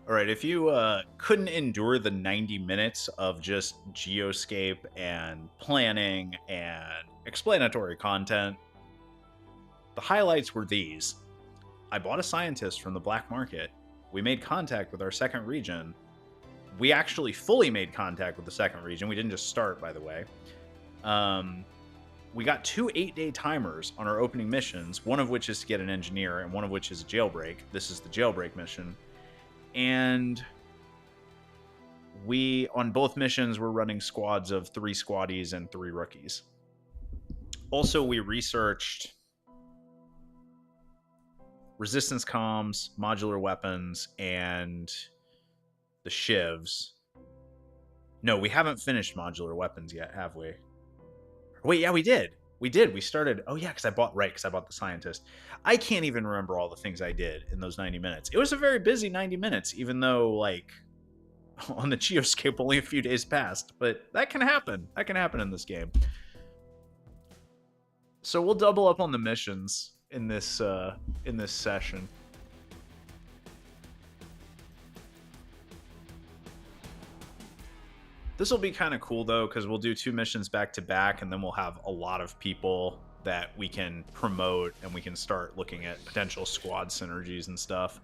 All right, if you couldn't endure the 90 minutes of just geoscape and planning and explanatory content, the highlights were these. I bought a scientist from the black market. We made contact with our second region. We actually fully made contact with the second region. We didn't just start, by the way. We got 2 8-day timers on our opening missions, one of which is to get an engineer and one of which is a jailbreak. This is the jailbreak mission. And we, on both missions, we're running squads of 3 squaddies and 3 rookies. Also, we researched resistance comms, modular weapons, and the shivs. No, we haven't finished modular weapons yet, have we? Wait, yeah, we did. We did. We started. Oh, yeah, because I bought the scientist. I can't even remember all the things I did in those 90 minutes. It was a very busy 90 minutes, even though, like, on the geoscape only a few days passed. But that can happen. That can happen in this game. So we'll double up on the missions in this session. This will be kind of cool, though, because we'll do 2 missions back to back, and then we'll have a lot of people that we can promote, and we can start looking at potential squad synergies and stuff.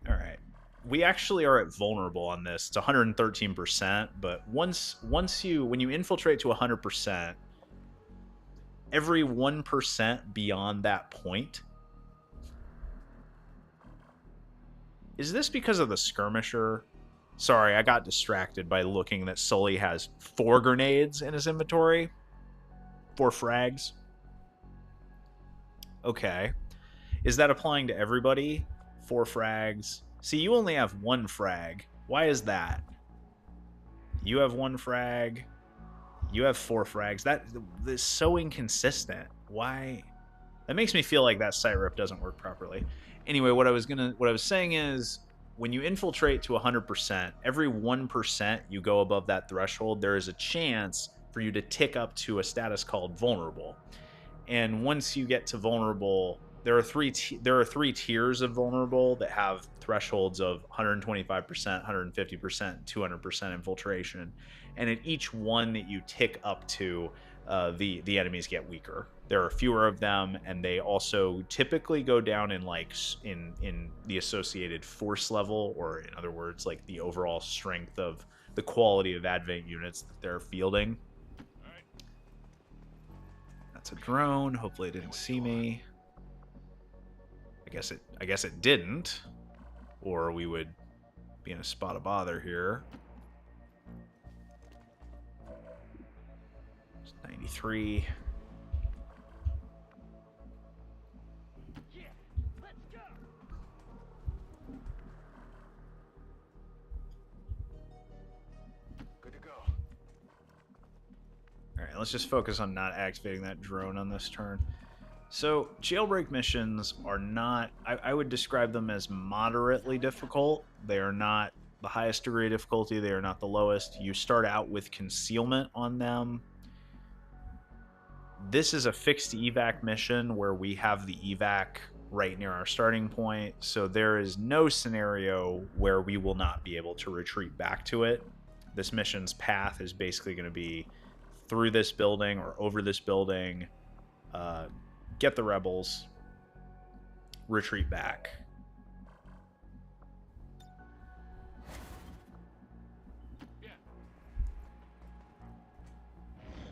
All right. We actually are at vulnerable on this. It's 113%, but when you infiltrate to 100%, every 1% beyond that point. Is this because of the skirmisher? Sorry, I got distracted by looking that Sully has 4 grenades in his inventory. 4 frags. Okay. Is that applying to everybody? 4 frags. See, you only have 1 frag. Why is that? You have 1 frag. You have 4 frags. That is so inconsistent. Why? That makes me feel like that site rip doesn't work properly. Anyway, what I was saying is, when you infiltrate to 100%, every 1% you go above that threshold, there is a chance for you to tick up to a status called vulnerable. And once you get to vulnerable, there are three tiers of vulnerable that have thresholds of 125%, 150%, 200% infiltration. And at each one that you tick up to, the enemies get weaker. There are fewer of them, and they also typically go down in in the associated force level, or in other words, like the overall strength of the quality of advent units that they're fielding. That's a drone. Hopefully it didn't see me. I guess it didn't, or we would be in a spot of bother here. 93. Alright, let's just focus on not activating that drone on this turn. So, jailbreak missions are not... I would describe them as moderately difficult. They are not the highest degree of difficulty. They are not the lowest. You start out with concealment on them. This is a fixed evac mission where we have the evac right near our starting point. So there is no scenario where we will not be able to retreat back to it. This mission's path is basically going to be through this building or over this building, get the rebels, retreat back.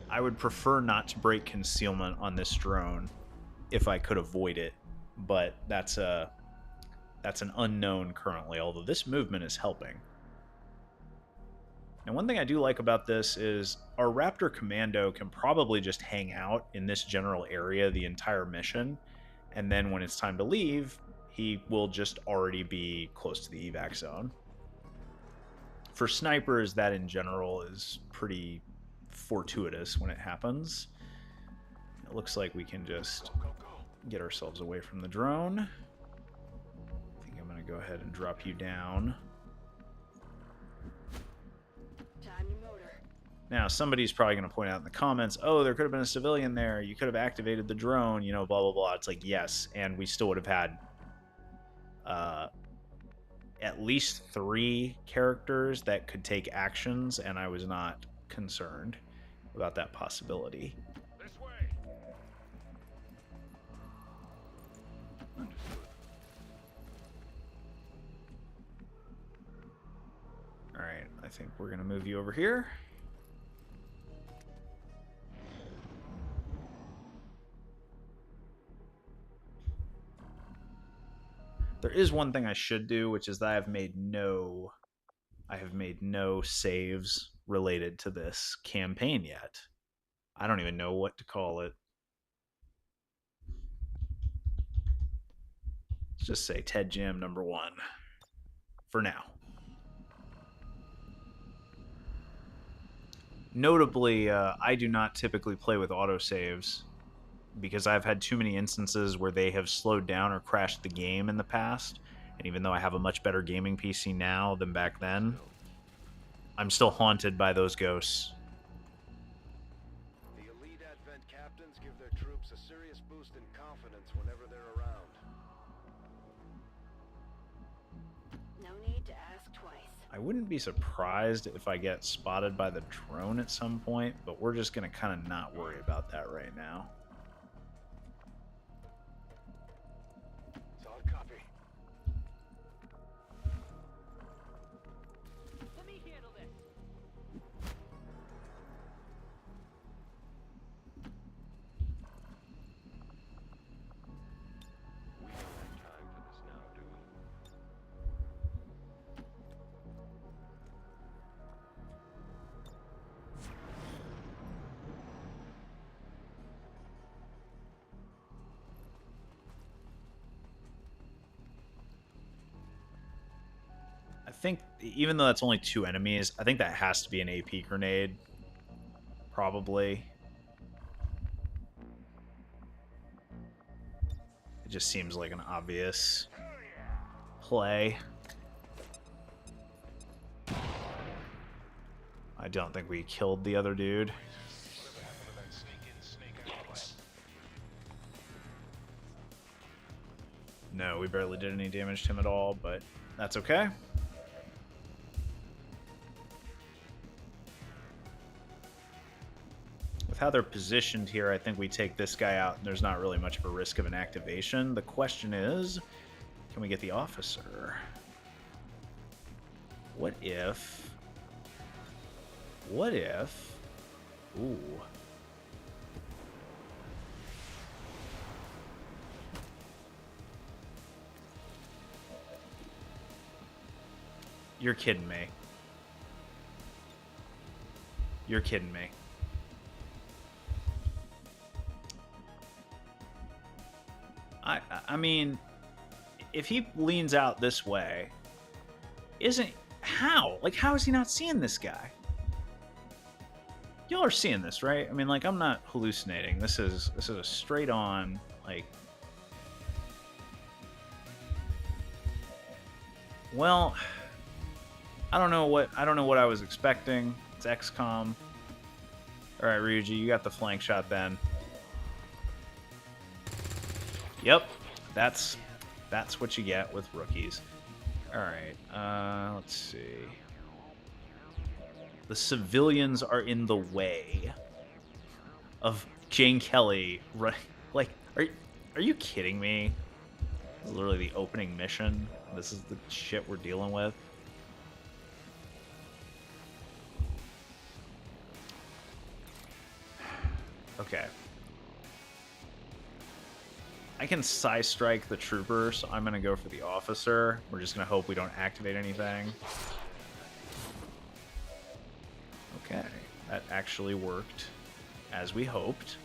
I would prefer not to break concealment on this drone if I could avoid it, but that's an unknown currently, although this movement is helping. And one thing I do like about this is our Raptor Commando can probably just hang out in this general area the entire mission, and then when it's time to leave, he will just already be close to the evac zone. For snipers, that in general is pretty fortuitous when it happens. It looks like we can just get ourselves away from the drone. I think I'm going to go ahead and drop you down. Now, somebody's probably going to point out in the comments, oh, there could have been a civilian there. You could have activated the drone, you know, blah, blah, blah. It's like, yes, and we still would have had at least 3 characters that could take actions, and I was not concerned about that possibility. This way. Alright, I think we're going to move you over here. There is one thing I should do, which is that I have made no saves related to this campaign yet. I don't even know what to call it. Let's just say TedJam number 1 for now. Notably, I do not typically play with autosaves because I've had too many instances where they have slowed down or crashed the game in the past. And even though I have a much better gaming PC now than back then, I'm still haunted by those ghosts. The elite Advent captains give their troops a serious boost in confidence whenever they're around. No need to ask twice. I wouldn't be surprised if I get spotted by the drone at some point, but we're just going to kind of not worry about that right now. Solid copy. Let me handle this. We don't have time for this now, do we? I think, even though that's only 2 enemies, I think that has to be an AP grenade. Probably. It just seems like an obvious play. I don't think we killed the other dude. No, we barely did any damage to him at all, but that's okay. With how they're positioned here, I think we take this guy out, and there's not really much of a risk of an activation. The question is, can we get the officer? What if... Ooh. You're kidding me. You're kidding me. I mean, if he leans out this way, isn't... How? Like, how is he not seeing this guy? Y'all are seeing this, right? I mean, like, I'm not hallucinating. This is a straight on, like... Well, I don't know what I was expecting. It's XCOM. All right, Ryuji, you got the flank shot then. Yep, that's what you get with rookies. All right, let's see. The civilians are in the way of Jane Kelly. Like, are you kidding me? This is literally the opening mission. This is the shit we're dealing with. Okay. I can Psy-strike the trooper, so I'm going to go for the officer. We're just going to hope we don't activate anything. Okay. That actually worked as we hoped.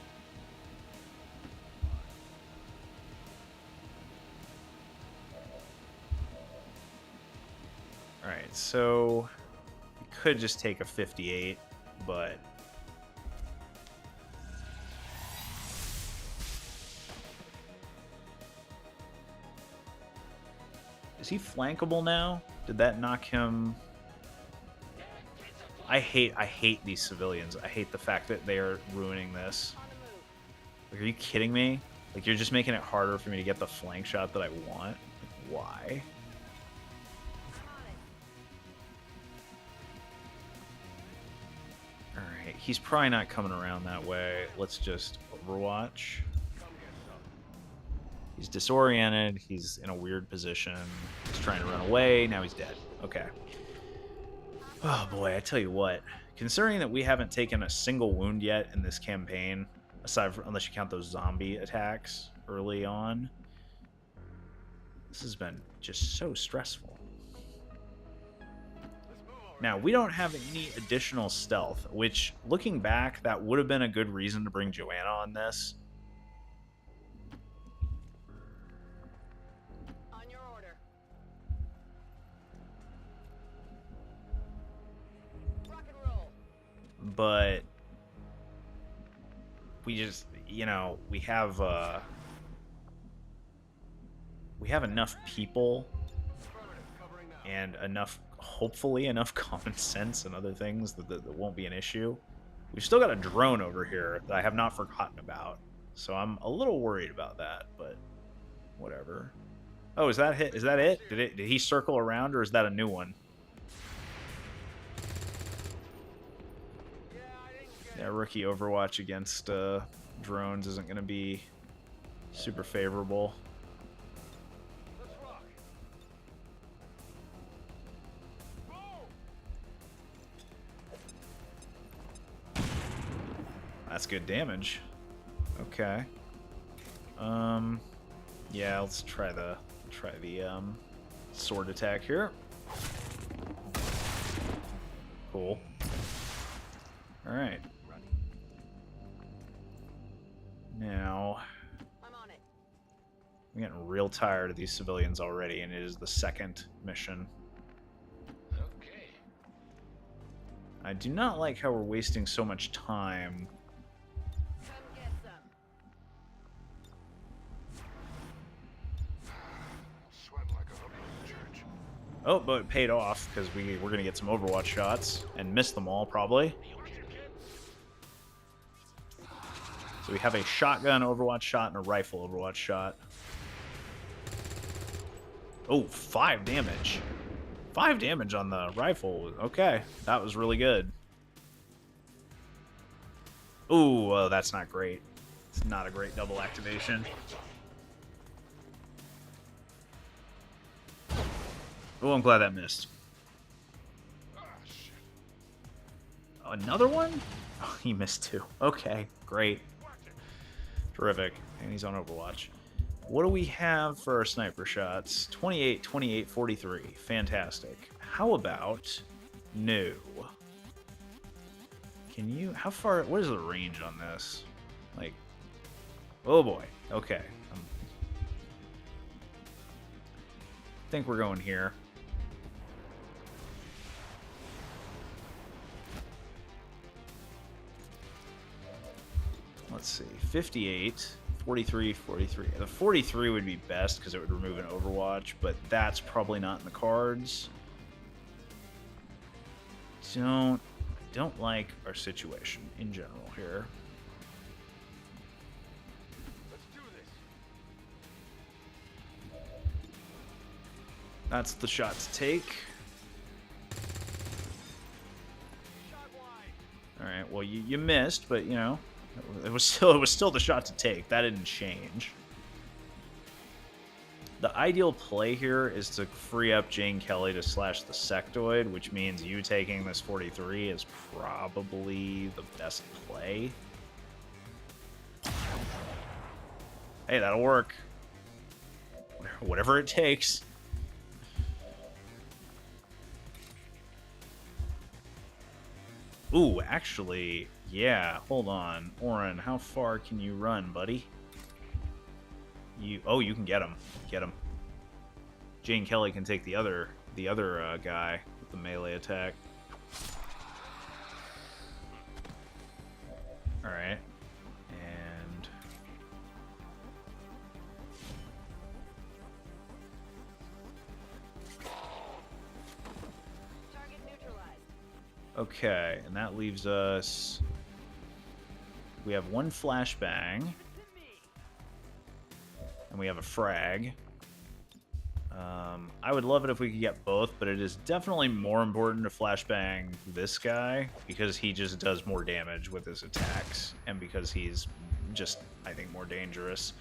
Alright, so we could just take a 58, but... Is he flankable now? Did that knock him... I hate these civilians. I hate the fact that they are ruining this. Like, are you kidding me? Like, you're just making it harder for me to get the flank shot that I want? Like, why? He's probably not coming around that way. Let's just Overwatch. He's disoriented. He's in a weird position. He's trying to run away. Now he's dead. Okay. Oh boy, I tell you what. Considering that we haven't taken a single wound yet in this campaign, aside from, unless you count those zombie attacks early on, this has been just so stressful. Now, we don't have any additional stealth, which, looking back, that would have been a good reason to bring Joanna on this. On your order. Rock and roll. But we just, you know, we have enough people and enough, hopefully enough common sense and other things that won't be an issue. We've still got a drone over here that I have not forgotten about, so I'm a little worried about that, but whatever. Oh, is that hit? Is that it? Did he circle around, or is that a new one? Yeah, rookie Overwatch against drones isn't going to be super favorable. That's good damage. Okay. Yeah, let's try the sword attack here. Cool. All right. Now, I'm on it. I'm getting real tired of these civilians already, and it is the second mission. Okay. I do not like how we're wasting so much time. Come get some. Sweat like a hooker in church. Oh, but it paid off, because we're going to get some Overwatch shots, and miss them all, probably. So we have a shotgun Overwatch shot and a rifle Overwatch shot. Oh, 5 damage. 5 damage on the rifle. Okay, that was really good. Ooh, well, that's not great. It's not a great double activation. Oh, I'm glad that missed. Another one? Oh, he missed 2. Okay, great. Terrific. And he's on Overwatch. What do we have for our sniper shots? 28, 28, 43. Fantastic. How about no? Can you... How far... What is the range on this? Like... Oh boy. Okay. I think we're going here. Let's see. 58... 43, 43. The 43 would be best because it would remove an Overwatch, but that's probably not in the cards. I don't like our situation in general here. Let's do this. That's the shot to take. All right. Well, you missed, but you know. It was still the shot to take. That didn't change. The ideal play here is to free up Jane Kelly to slash the sectoid, which means you taking this 43 is probably the best play. Hey, that'll work. Whatever it takes. Ooh, actually... Yeah, hold on. Oren, how far can you run, buddy? Oh, you can get him. Get him. Jane Kelly can take the other guy with the melee attack. Alright. And... Target neutralized. Okay, and that leaves us... We have 1 flashbang. And we have a frag. I would love it if we could get both, but it is definitely more important to flashbang this guy because he just does more damage with his attacks, and because he's just, I think, more dangerous.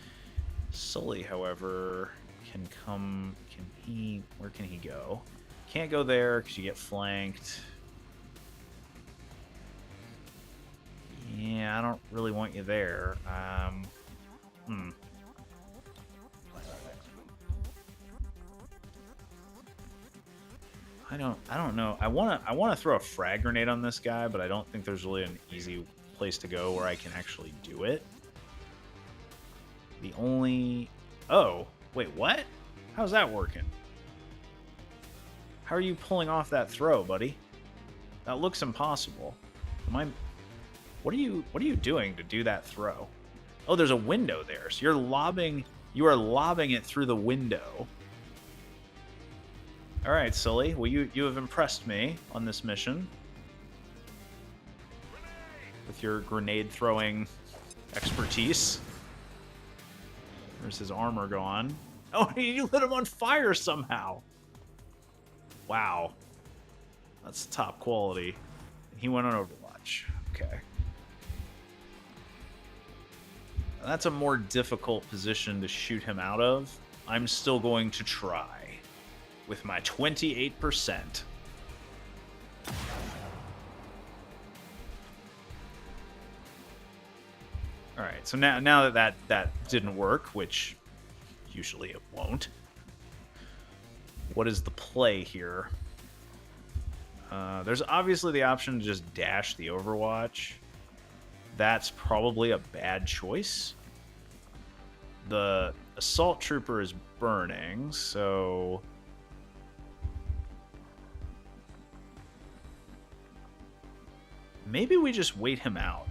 Sully, however, can come... Can he... Where can he go? Can't go there because you get flanked. Yeah, I don't really want you there. I don't know. I wanna throw a frag grenade on this guy, but I don't think there's really an easy place to go where I can actually do it. The only... Oh, wait, what? How's that working? How are you pulling off that throw, buddy? That looks impossible. What are you doing to do that throw? Oh, there's a window there. So you are lobbing it through the window. All right, Sully. Well, you have impressed me on this mission with your grenade throwing expertise. Where's his armor gone? Oh, you lit him on fire somehow. Wow. That's top quality. He went on Overwatch. Okay. That's a more difficult position to shoot him out of. I'm still going to try with my 28%. All right, so now that didn't work, which usually it won't. What is the play here? There's obviously the option to just dash the Overwatch. That's probably a bad choice. The assault trooper is burning, so maybe we just wait him out.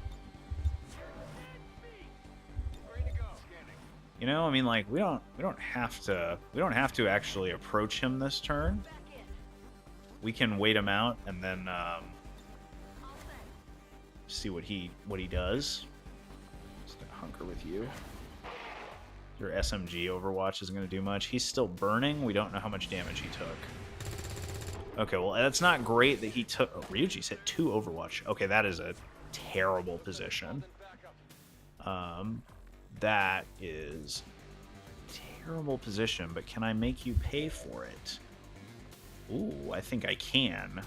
You know, I mean, like we don't have to actually approach him this turn. We can wait him out and then see what he does. Just gonna hunker with you. Your SMG Overwatch isn't gonna do much. He's still burning. We don't know how much damage he took. Okay, well that's not great that he took. Oh, Ryuji's hit 2 Overwatch. Okay, that is a terrible position. That is a terrible position, but can I make you pay for it? Ooh, I think I can.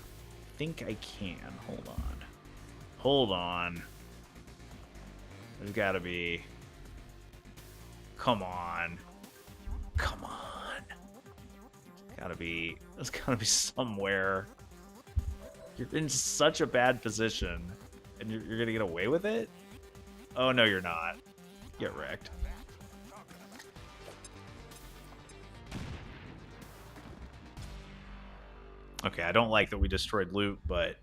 Hold on. There's gotta be... Come on. There's gotta be somewhere. You're in such a bad position, and you're gonna get away with it? Oh, no, you're not. Get wrecked. Okay, I don't like that we destroyed loot, but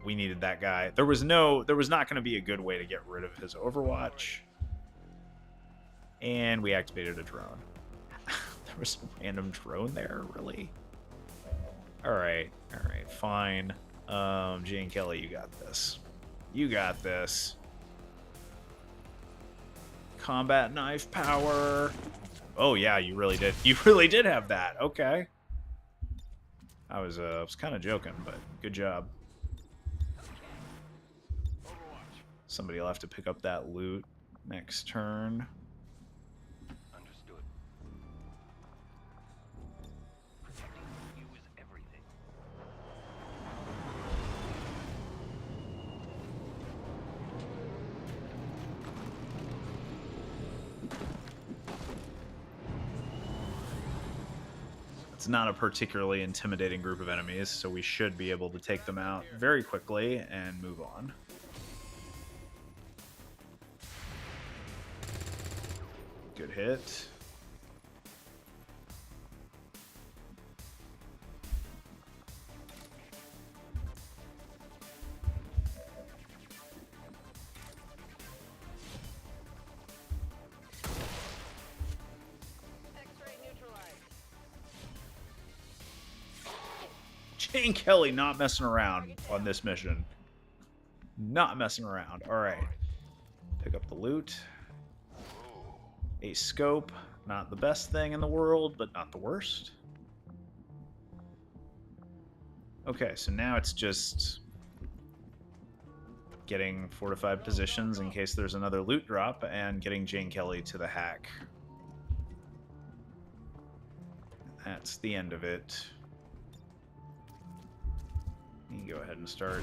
we needed that guy. There was not going to be a good way to get rid of his Overwatch. And we activated a drone. There was a random drone there, really? Alright, fine. Jane Kelly, you got this. Combat knife power. Oh yeah, you really did. You really did have that. Okay. I was kind of joking, but good job. Somebody will have to pick up that loot next turn. Understood. Protecting you is everything. It's not a particularly intimidating group of enemies, so we should be able to take them out very quickly and move on. Good hit. X-ray neutralized. Jane Kelly not messing around on this mission. Not messing around. All right. Pick up the loot. A scope. Not the best thing in the world, but not the worst. Okay, so now it's just getting fortified positions in case there's another loot drop and getting Jane Kelly to the hack. That's the end of it. You can go ahead and start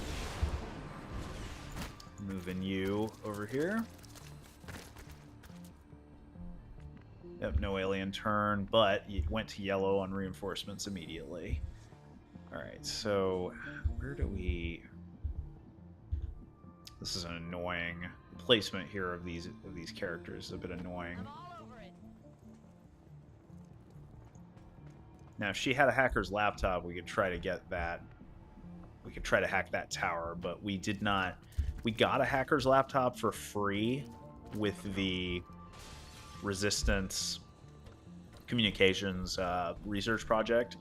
moving you over here. Yep, no alien turn, but you went to yellow on reinforcements immediately. Alright, so where do we... This is an annoying placement here of these characters. It's a bit annoying. I'm all over it. Now, if she had a hacker's laptop, we could try to get that. We could try to hack that tower, but we did not. We got a hacker's laptop for free with the Resistance Communications research project.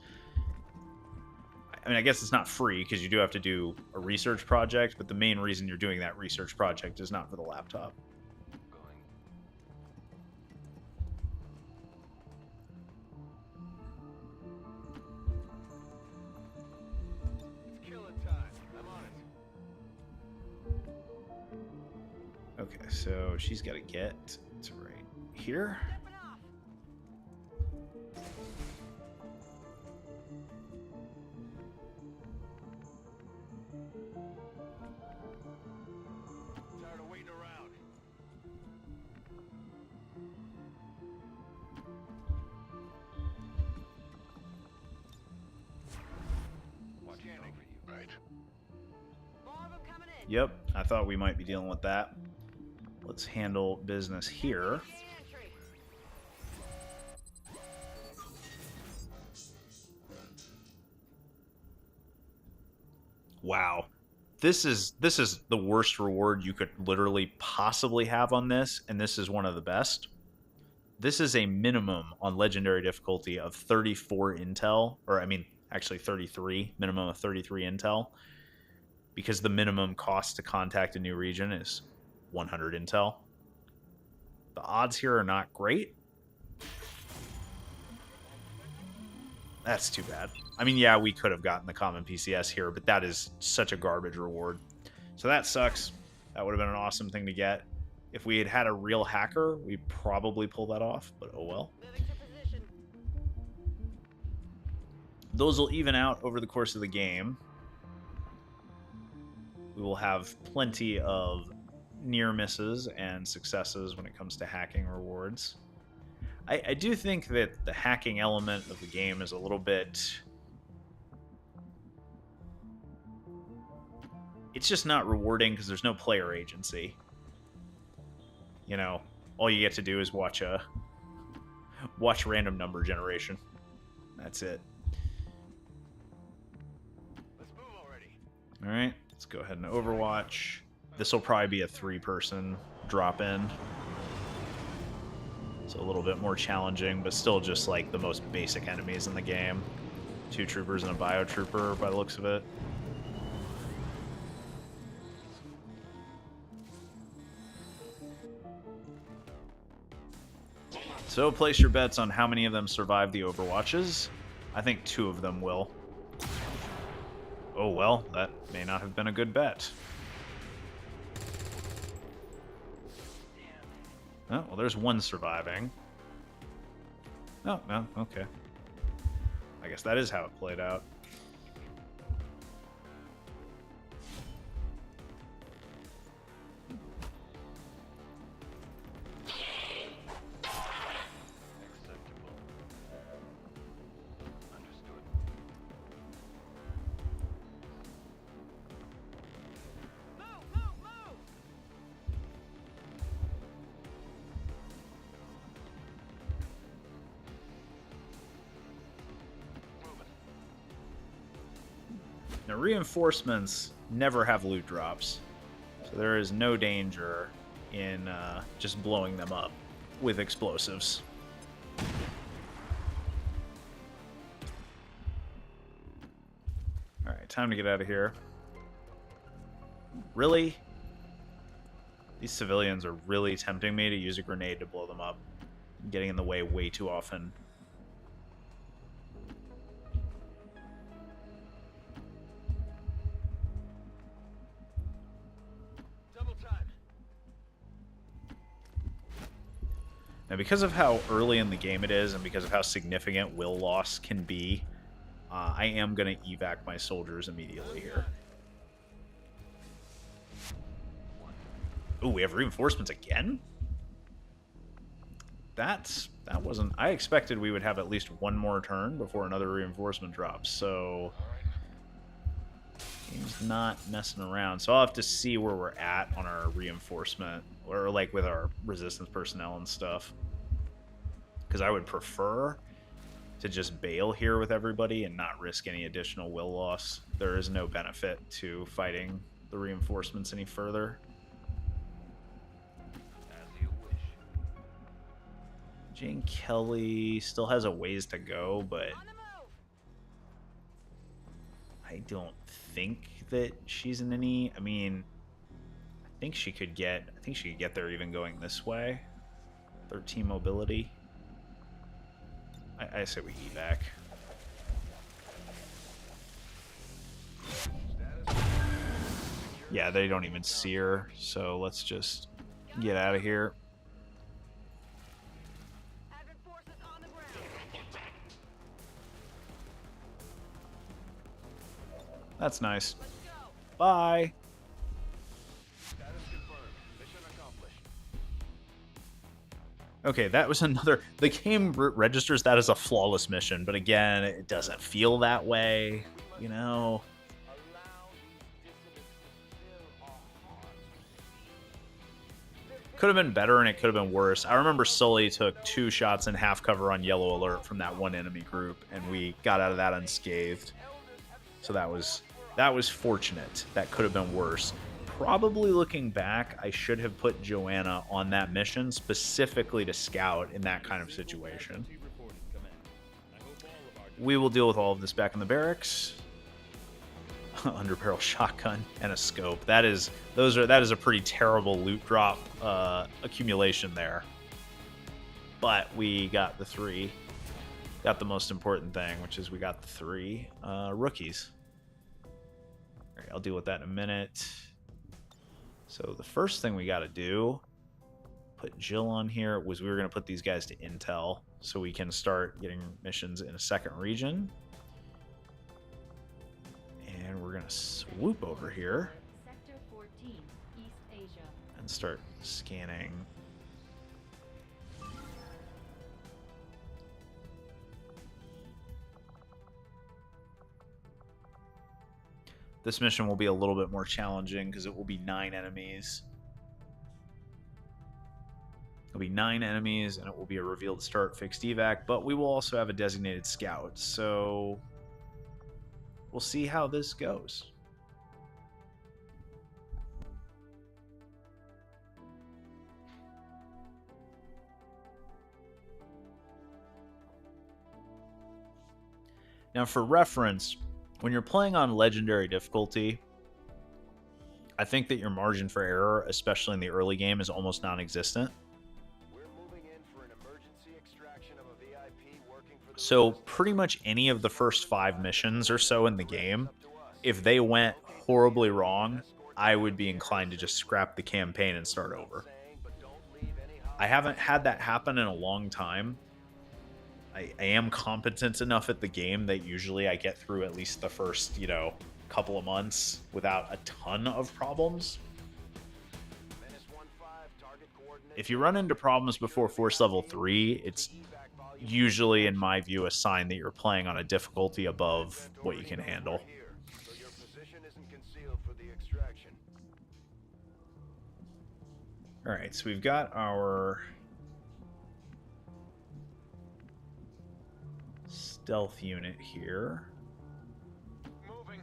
I mean, I guess it's not free because you do have to do a research project, but the main reason you're doing that research project is not for the laptop. It's killing time. I'm on it. Okay, so she's got to get to right here. Stepping off. Tired of waiting around. Watching over you. Right. More of them coming in. Yep, I thought we might be dealing with that. Let's handle business here. Entry. Wow. This is the worst reward you could literally possibly have on this, and this is one of the best. This is a minimum on legendary difficulty of 34 intel, or I mean, actually 33, minimum of 33 intel, because the minimum cost to contact a new region is 100 intel. The odds here are not great. That's too bad. I mean, yeah, we could have gotten the common PCS here, but that is such a garbage reward. So that sucks. That would have been an awesome thing to get. If we had had a real hacker, we'd probably pull that off, but oh well. Moving to position. Those will even out over the course of the game. We will have plenty of near misses and successes when it comes to hacking rewards. I do think that the hacking element of the game is a little bit... It's just not rewarding because there's no player agency. You know, all you get to do is watch random number generation. That's it. Let's move already. All right, let's go ahead and Overwatch. This will probably be a 3-person drop-in. So a little bit more challenging, but still just like the most basic enemies in the game. 2 troopers and a biotrooper by the looks of it. So place your bets on how many of them survive the Overwatches. I think 2 of them will. Oh well, that may not have been a good bet. Oh, well, there's 1 surviving. Oh, no, okay. I guess that is how it played out. Acceptable. Understood. Move, move, move. Moving. Now, reinforcements never have loot drops, so there is no danger in just blowing them up with explosives. Alright, time to get out of here. Really? These civilians are really tempting me to use a grenade to blow them up. getting in the way too often. Double time. Now, because of how early in the game it is, and because of how significant will loss can be, I am going to evac my soldiers immediately here. Ooh, we have reinforcements again? That wasn't... I expected we would have at least one more turn before another reinforcement drops, so... Game's not messing around. So I'll have to see where we're at on our reinforcement, or like with our resistance personnel and stuff. Because I would prefer to just bail here with everybody and not risk any additional will loss. There is no benefit to fighting the reinforcements any further. As you wish. Jane Kelly still has a ways to go, but On the move. I don't think that she's in any... I mean, I think she could get there even going this way. 13 mobility. I say we evac. Yeah, they don't even see her, so let's just get out of here. Advent forces on the ground. That's nice. Let's go. Bye. Status confirmed. Mission accomplished. Okay, that was another... The game registers that as a flawless mission, but again, it doesn't feel that way, you know? Could have been better and it could have been worse. I remember Sully took 2 shots in half cover on yellow alert from that one enemy group, and we got out of that unscathed. So that was fortunate. That could have been worse. Probably looking back, I should have put Joanna on that mission specifically to scout in that kind of situation. We will deal with all of this back in the barracks. Underbarrel shotgun and a scope. That is a pretty terrible loot drop accumulation there. But we got the 3. Got the most important thing, which is we got the 3 rookies. All right, I'll deal with that in a minute. So the first thing we got to do, put Jill on here, was we were going to put these guys to intel so we can start getting missions in a second region. And we're going to swoop over here Sector 14, East Asia. and start scanning. This mission will be a little bit more challenging because it will be 9 enemies. It'll be 9 enemies, and it will be a revealed start fixed evac, but we will also have a designated scout, so we'll see how this goes. Now, for reference, when you're playing on legendary difficulty, I think that your margin for error, especially in the early game, is almost non-existent. We're moving in for an emergency extraction of a VIP working for the So pretty much any of the first 5 missions or so in the game, if they went horribly wrong, I would be inclined to just scrap the campaign and start over. I haven't had that happen in a long time. I am competent enough at the game that usually I get through at least the first, couple of months without a ton of problems. If you run into problems before Force Level 3, it's usually, in my view, a sign that you're playing on a difficulty above what you can handle. So your position isn't concealed for the extraction. Alright, so we've got our stealth unit here. Moving.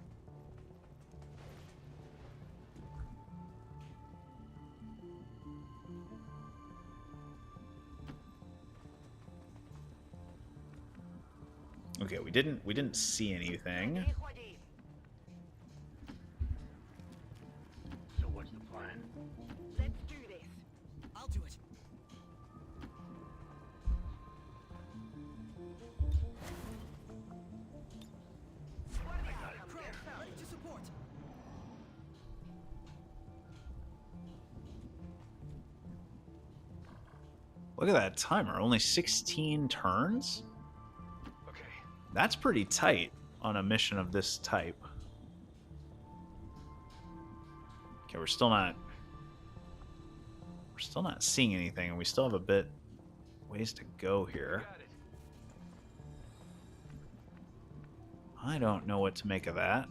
Okay, we didn't see anything. So what's the plan? Let's do this. I'll do it. Look at that timer. Only 16 turns? Okay. That's pretty tight on a mission of this type. Okay, we're still not seeing anything, and we still have a bit ways to go here. Got it. I don't know what to make of that.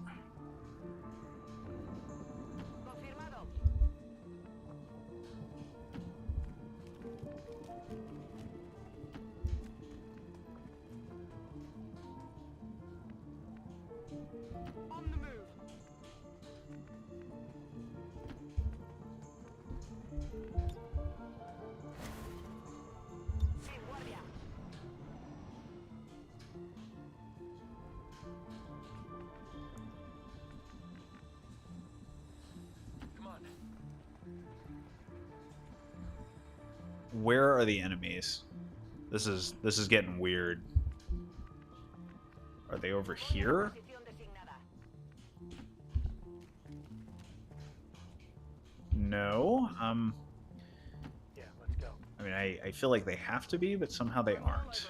Confirmado. On the move. En guardia. Come on. Where are the enemies? This is getting weird. Are they over here? Posición designada. No. Yeah, let's go. I mean, I feel like they have to be, but somehow they aren't.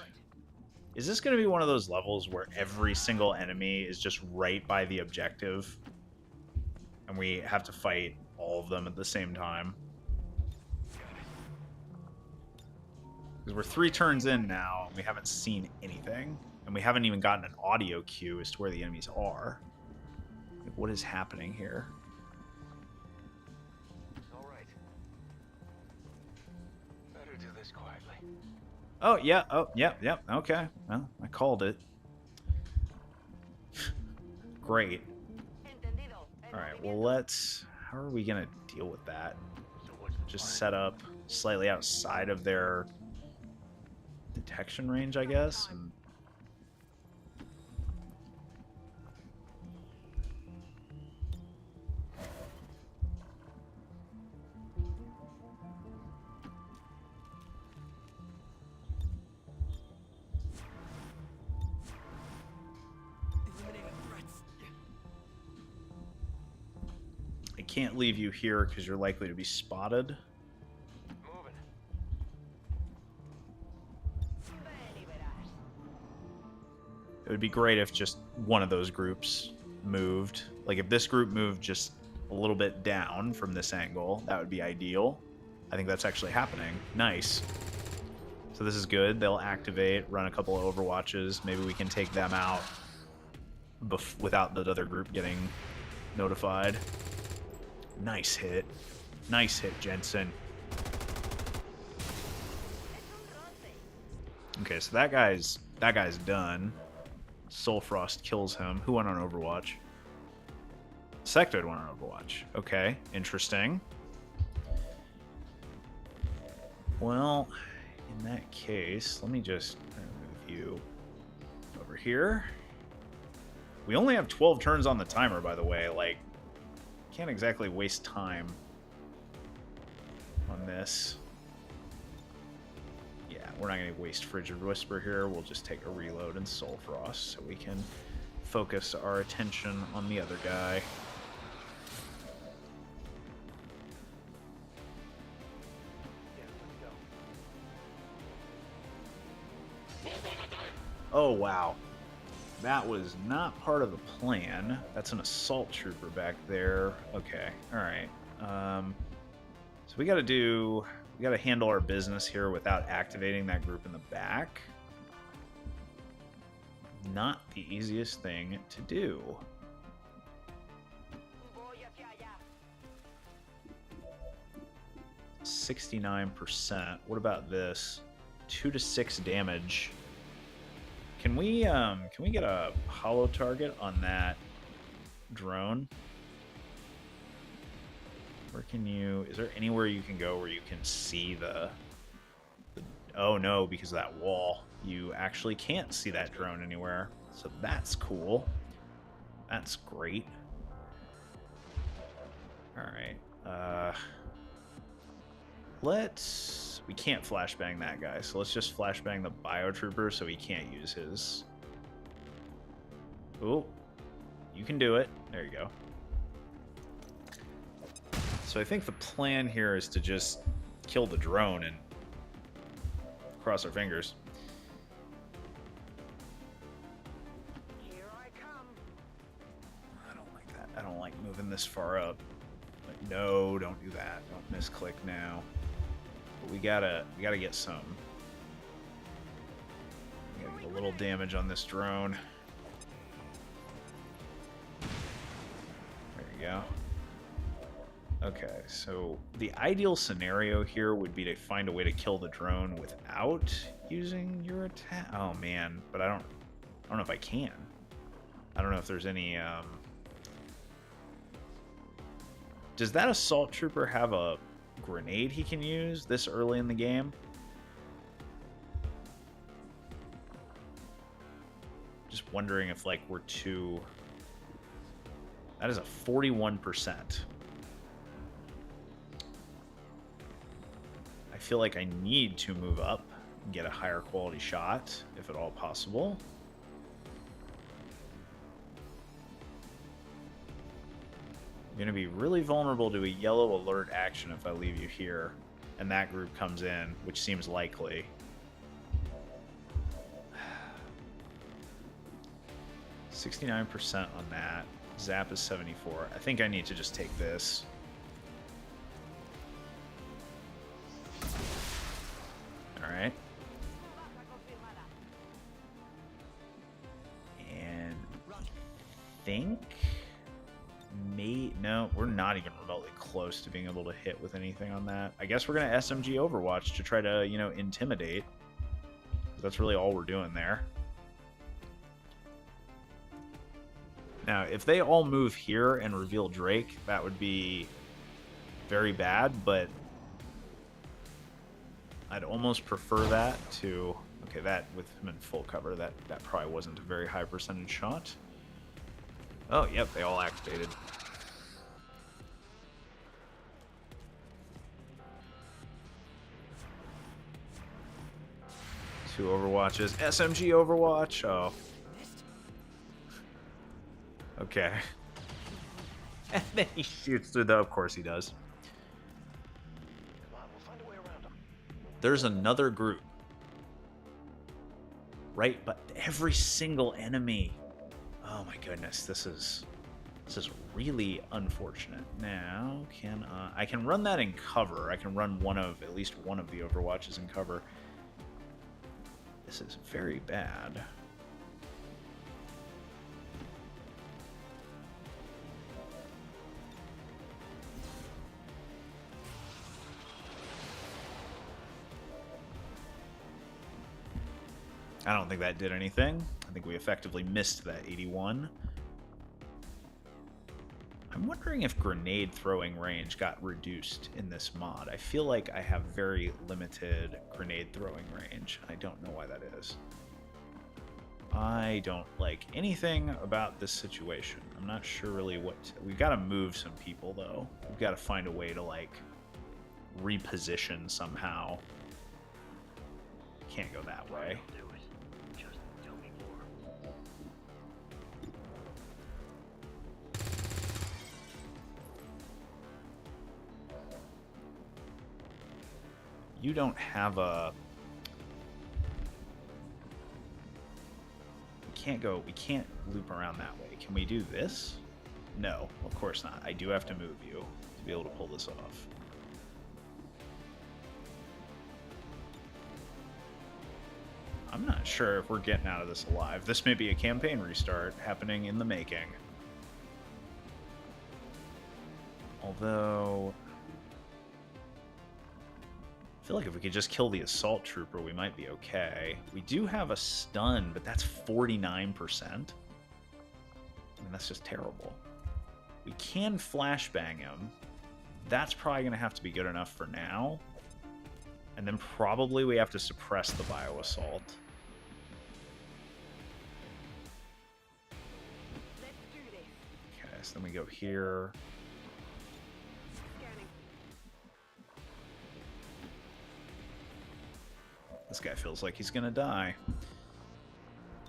Is this going to be one of those levels where every single enemy is just right by the objective? And we have to fight all of them at the same time? Because we're 3 turns in now, and we haven't seen anything. And we haven't even gotten an audio cue as to where the enemies are. Like, what is happening here? All right. Better do this quietly. Oh, yeah. Oh, yep, yep. Okay. Well, I called it. Great. Entendido. All right, well, let's... How are we going to deal with that? So what's the Just plan? set up slightly outside of their detection range, I guess. And I can't leave you here because you're likely to be spotted. Moving. Ven y verás. It would be great if just one of those groups moved. Like, if this group moved just a little bit down from this angle, that would be ideal. I think that's actually happening. Nice. So this is good. They'll activate, run a couple of overwatches. Maybe we can take them out without the other group getting notified. Nice hit. Nice hit, Jensen. Okay, so that guy's done. Soul Frost kills him. Who went on Overwatch? Sectoid went on Overwatch. Okay, interesting. Well, in that case, let me just move you over here. We only have 12 turns on the timer, by the way. Like, can't exactly waste time on this. Yeah, we're not going to waste Frigid Whisper here. We'll just take a reload and Soul Frost so we can focus our attention on the other guy. Yeah, let's go. Oh, wow. That was not part of the plan. That's an assault trooper back there. Okay, alright. So we gotta handle our business here without activating that group in the back. Not the easiest thing to do. Voy hacia allá. 69%. What about this? 2 to 6 damage. Can we get a hollow target on that drone? Where can you... Is there anywhere you can go where you can see the... Oh no, because of that wall. You actually can't see that drone anywhere. So that's cool. That's great. Alright. We can't flashbang that guy, so let's just flashbang the Biotrooper so he can't use his... Ooh. You can do it. There you go. So I think the plan here is to just kill the drone and cross our fingers. Here I come. I don't like that. I don't like moving this far up. Like, no, don't do that. Don't misclick now. But we gotta get some. We gotta get a little damage on this drone. There you go. Okay, so the ideal scenario here would be to find a way to kill the drone without using your attack. Oh man, but I don't know if I can. I don't know if there's any. Does that assault trooper have a grenade he can use this early in the game? Just wondering if like we're too. That is a 41%. I feel like I need to move up and get a higher quality shot, if at all possible. I'm going to be really vulnerable to a yellow alert action if I leave you here, and that group comes in, which seems likely. 69% on that. Zap is 74. I think I need to just take this. Alright. And I think no, we're not even remotely close to being able to hit with anything on that. I guess we're gonna SMG Overwatch to try to, intimidate. That's really all we're doing there. Now, if they all move here and reveal Drake, that would be very bad, but I'd almost prefer that to... Okay, that with him in full cover, that probably wasn't a very high percentage shot. Oh, yep, they all activated. Two Overwatches. SMG Overwatch! Oh. Okay. And then he shoots through the... Of course he does. Come on, we'll find a way around them. There's another group. Right, but every single enemy. Oh my goodness, this is really unfortunate. Now, I can run that in cover. I can run at least one of the Overwatches in cover. This is very bad. I don't think that did anything. I think we effectively missed that 81. I'm wondering if grenade throwing range got reduced in this mod. I feel like I have very limited grenade throwing range. I don't know why that is. I don't like anything about this situation. I'm not sure really what... We've got to move some people, though. We've got to find a way to, like, reposition somehow. Can't go that way. You don't have a... We can't loop around that way. Can we do this? No, of course not. I do have to move you to be able to pull this off. I'm not sure if we're getting out of this alive. This may be a campaign restart happening in the making. Although... I feel like if we could just kill the assault trooper, we might be okay. We do have a stun, but that's 49%. I mean, that's just terrible. We can flashbang him. That's probably going to have to be good enough for now. And then probably we have to suppress the bio-assault. Okay, so then we go here. This guy feels like he's gonna die.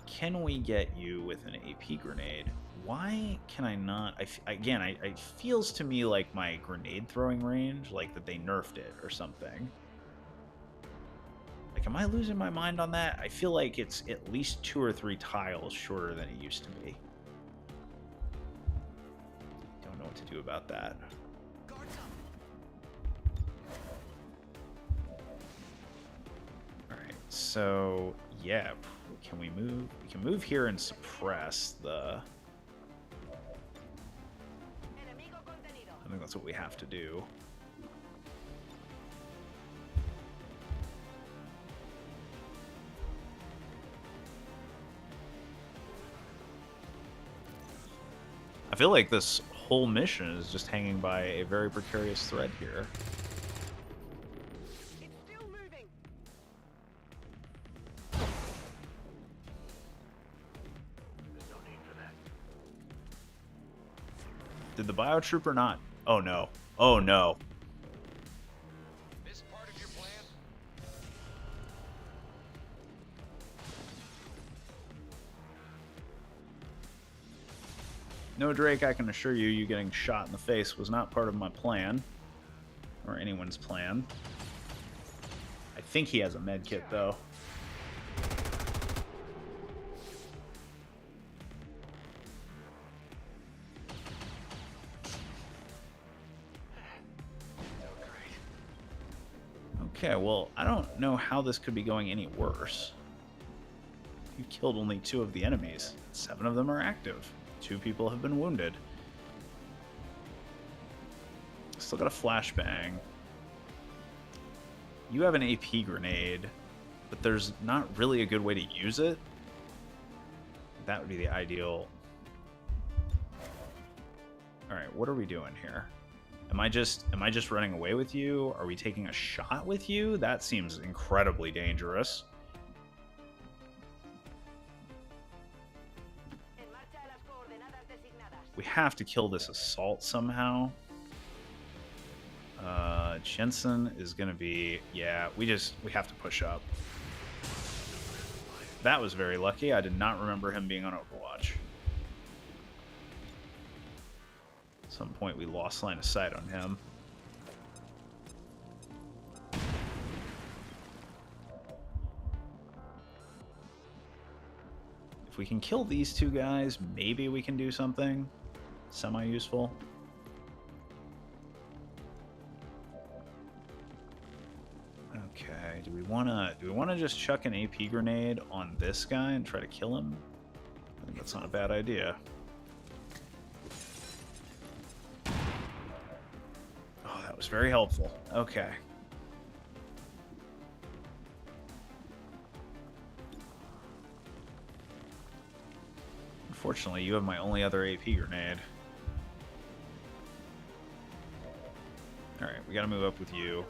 Can we get you with an AP grenade? Why can I not? Again, it feels to me like my grenade throwing range, like that they nerfed it or something. Like, am I losing my mind on that? I feel like it's at least 2 or 3 tiles shorter than it used to be. Don't know what to do about that. Alright, so, yeah. Can we move? We can move here and suppress the... Enemigo contenido. I think that's what we have to do. I feel like this whole mission is just hanging by a very precarious thread here. It's still moving. There's no need for that. Did the biotrooper not? Oh no. Oh no. This part of your plan? No, Drake, I can assure you, you getting shot in the face was not part of my plan. Or anyone's plan. I think he has a med kit, though. Okay, well, I don't know how this could be going any worse. You killed only 2 of the enemies. 7 of them are active. 2 people have been wounded. Still got a flashbang. You have an AP grenade, but there's not really a good way to use it. That would be the ideal. Alright, what are we doing here? Am I just running away with you? Are we taking a shot with you? That seems incredibly dangerous. En marcha a las coordenadas designadas. We have to kill this assault somehow. Jensen is gonna be... Yeah, we have to push up. That was very lucky. I did not remember him being on Overwatch. At some point we lost line of sight on him. If we can kill these 2 guys, maybe we can do something semi-useful. Okay, do we wanna just chuck an AP grenade on this guy and try to kill him? I think that's not a bad idea. Oh, that was very helpful. Okay. Unfortunately, you have my only other AP grenade. Alright, we gotta move up with you.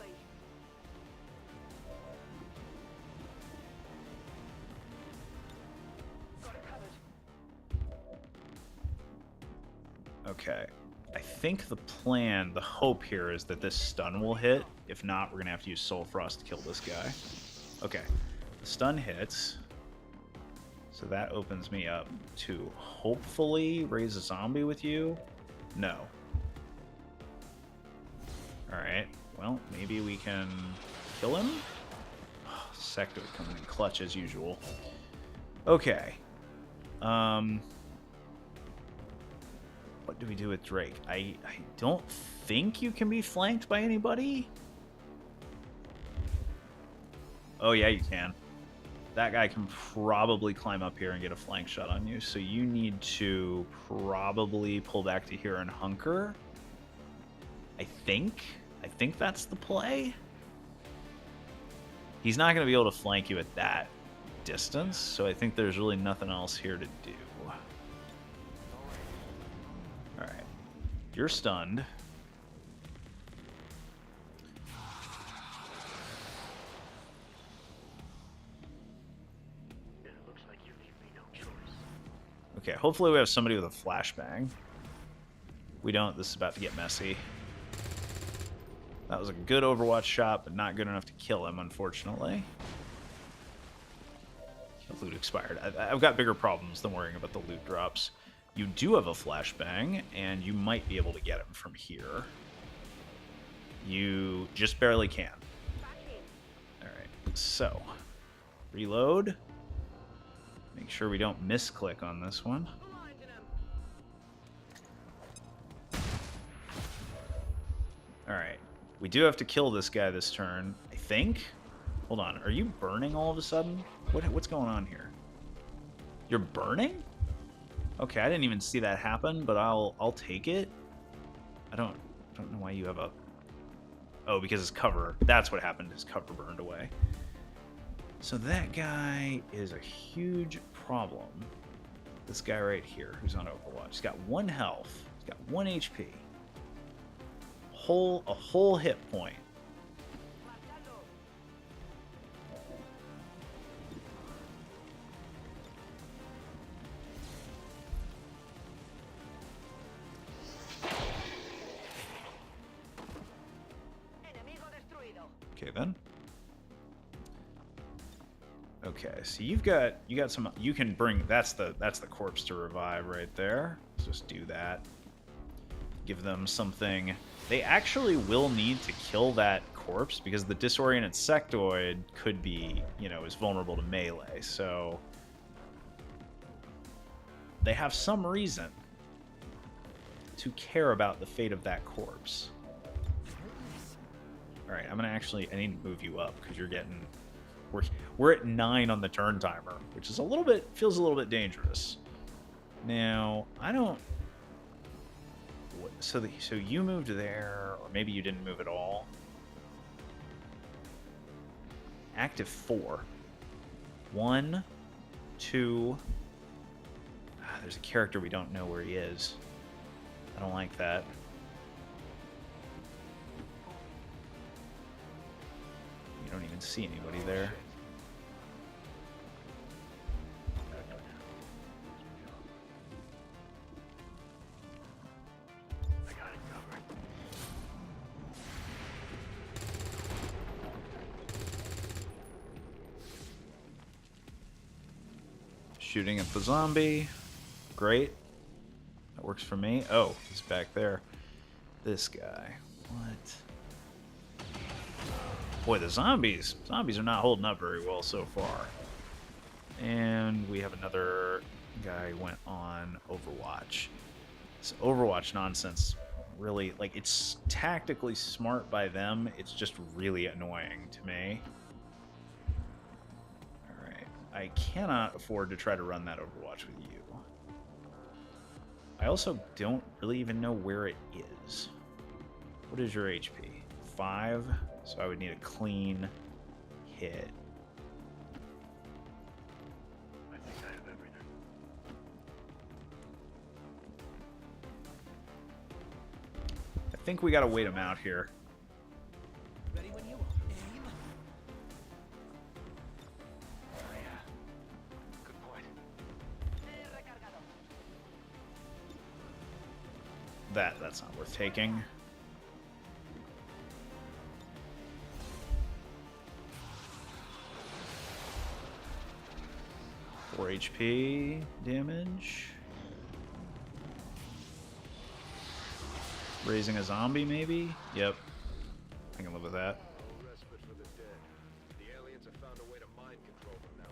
Okay. I think the plan, the hope here is that this stun will hit. If not, we're going to have to use Soul Frost to kill this guy. Okay. The stun hits. So that opens me up to hopefully raise a zombie with you. No. Alright. Well, maybe we can kill him? Oh, Sector coming in clutch as usual. Okay. What do we do with Drake? I don't think you can be flanked by anybody. Oh yeah, you can. That guy can probably climb up here and get a flank shot on you, so you need to probably pull back to here and hunker. I think that's the play. He's not going to be able to flank you at that distance, so I think there's really nothing else here to do. Alright. You're stunned. It looks like you leave me no choice. Okay, hopefully we have somebody with a flashbang. We don't. This is about to get messy. That was a good Overwatch shot, but not good enough to kill him, unfortunately. Loot expired. I've got bigger problems than worrying about the loot drops. You do have a flashbang, and you might be able to get him from here. You just barely can. Alright, so Reload. Make sure we don't misclick on this one. Alright. We do have to kill this guy this turn, I think. Hold on. Are you burning all of a sudden? What's going on here? You're burning? Okay, I didn't even see that happen, but I'll take it. I don't know why you have a... Oh, because his cover. That's what happened. His cover burned away. So that guy is a huge problem. This guy right here, who's on Overwatch. He's got 1 health. He's got 1 HP. A whole hit point. Okay then. Okay, so you got some. You can bring. That's the corpse to revive right there. Let's just do that. Give them something. They actually will need to kill that corpse because the disoriented sectoid could be, is vulnerable to melee. So they have some reason to care about the fate of that corpse. All right, I need to move you up because you're getting. We're at 9 on the turn timer, which is feels a little bit dangerous. Now, I don't. So you moved there, or maybe you didn't move at all. Active 4. 1, 2. There's a character we don't know where he is. I don't like that. You don't even see anybody there. Shooting at the zombie. Great. That works for me. Oh, he's back there. This guy. What? Boy, the zombies are not holding up very well so far. And we have another guy who went on Overwatch. This Overwatch nonsense really, it's tactically smart by them. It's just really annoying to me. I cannot afford to try to run that Overwatch with you. I also don't really even know where it is. What is your HP? 5? So I would need a clean hit. I think I have everything. I think we gotta wait him out here. Ready when you are. Aim. Oh yeah. Good point. That's not worth taking. Four HP damage. Raising a zombie, maybe? Yep. I can live with that. No respite for the dead. The aliens have found a way to mind control them now.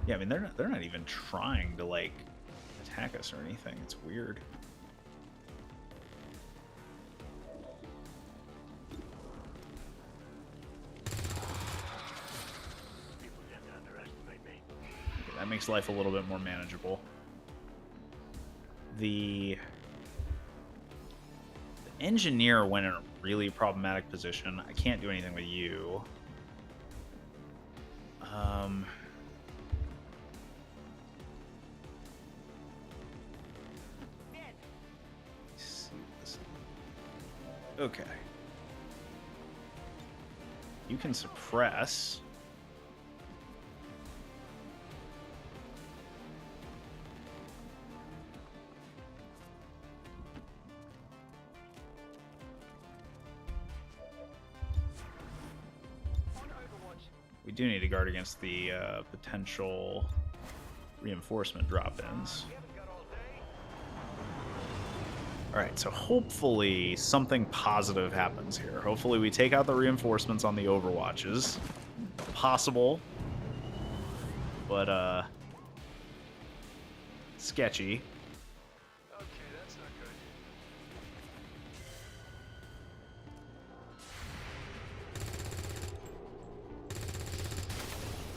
Yeah, I mean they're not even trying to attack us or anything. It's weird. People tend to underestimate me. Okay, that makes life a little bit more manageable. The engineer went in a really problematic position. I can't do anything with you. Okay. You can suppress. We do need to guard against the potential reinforcement drop-ins. Alright, so hopefully something positive happens here. Hopefully we take out the reinforcements on the overwatches. Possible. But, sketchy. Okay, that's not good.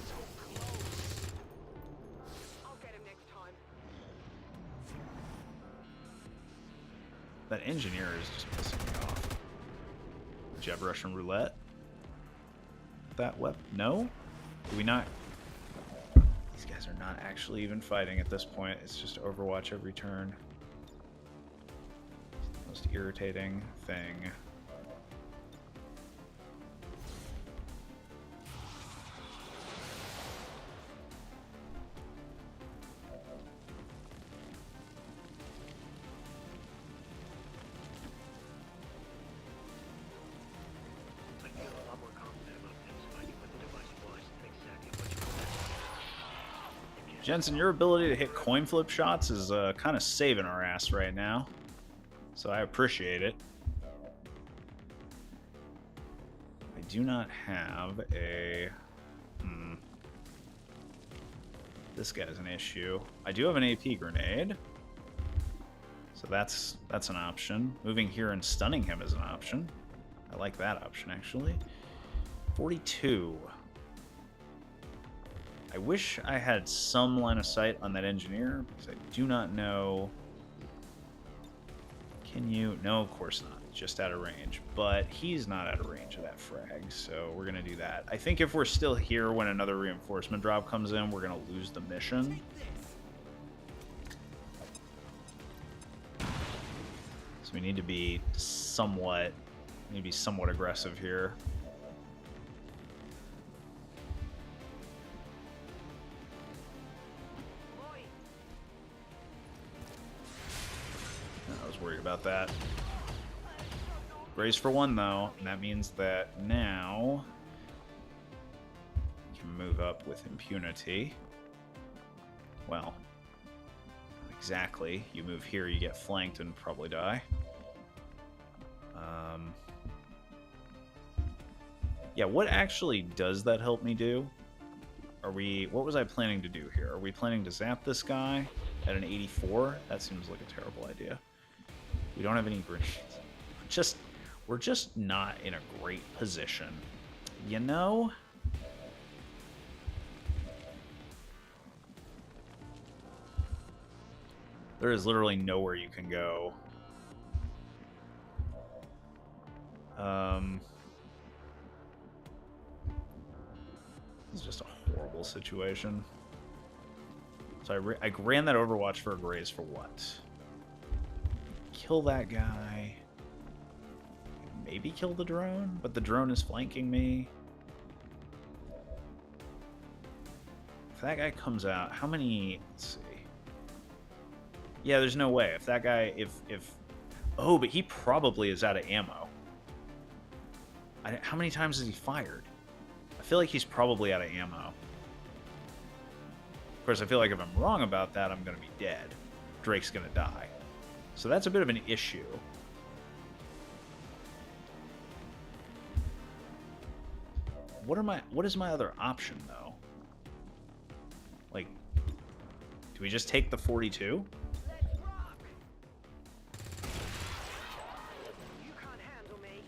So close. I'll get him next time. That engineer is just pissing me off. Did you have Russian roulette? That weapon? No? Do we not? These guys are not actually even fighting at this point. It's just Overwatch every turn. It's the most irritating thing. I feel a lot more confident about things fighting what the device was and exactly what you were. Jensen, your ability to hit coin flip shots is kind of saving our ass right now. So I appreciate it. I do not have a... This guy's an issue. I do have an AP grenade. So that's an option. Moving here and stunning him is an option. I like that option, actually. 42. I wish I had some line of sight on that engineer, because I do not know... Can you... No, of course not. Just out of range. But he's not out of range of that frag, so we're going to do that. I think if we're still here when another reinforcement drop comes in, we're going to lose the mission. So we need to be somewhat... Maybe somewhat aggressive here. I was worried about that. Brace for one, though, and that means that now we can move up with impunity. Well, not exactly. You move here, you get flanked and probably die. Yeah, what actually does that help me do? What was I planning to do here? Are we planning to zap this guy at an 84? That seems like a terrible idea. We don't have any grenades. We're just not in a great position. You know? There is literally nowhere you can go. This is just a horrible situation. So I ran that Overwatch for a graze for what? Kill that guy. Maybe kill the drone, but the drone is flanking me. If that guy comes out, how many... Let's see. Yeah, there's no way. If that guy... Oh, but he probably is out of ammo. How many times has he fired? I feel like he's probably out of ammo. Of course, I feel like if I'm wrong about that, I'm going to be dead. Drake's going to die. So that's a bit of an issue. What is my other option, though? Like, do we just take the 42? Let's rock. You can't handle me.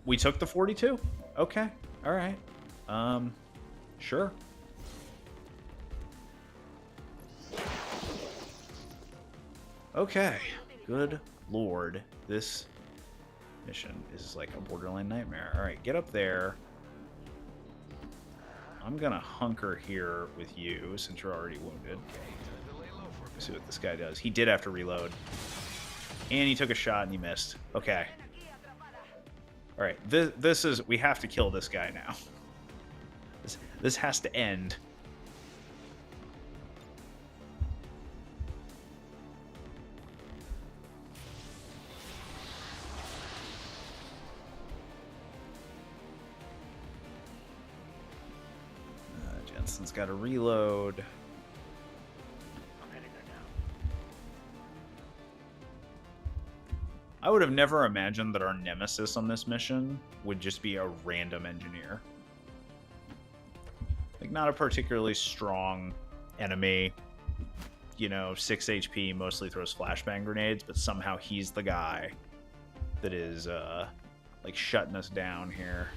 We took the 42? Okay. All right. Sure. Okay. Good lord. This mission is like a borderline nightmare. All right, get up there. I'm gonna hunker here with you since you're already wounded. Let's see what this guy does. He did have to reload. And he took a shot and he missed. Okay. Alright, this is... We have to kill this guy now. This has to end. Jensen's got to reload. I'm heading there I would have never imagined that our nemesis on this mission would just be a random engineer. Like, not a particularly strong enemy. You know, 6 HP, mostly throws flashbang grenades, but somehow he's the guy that is, like, shutting us down here.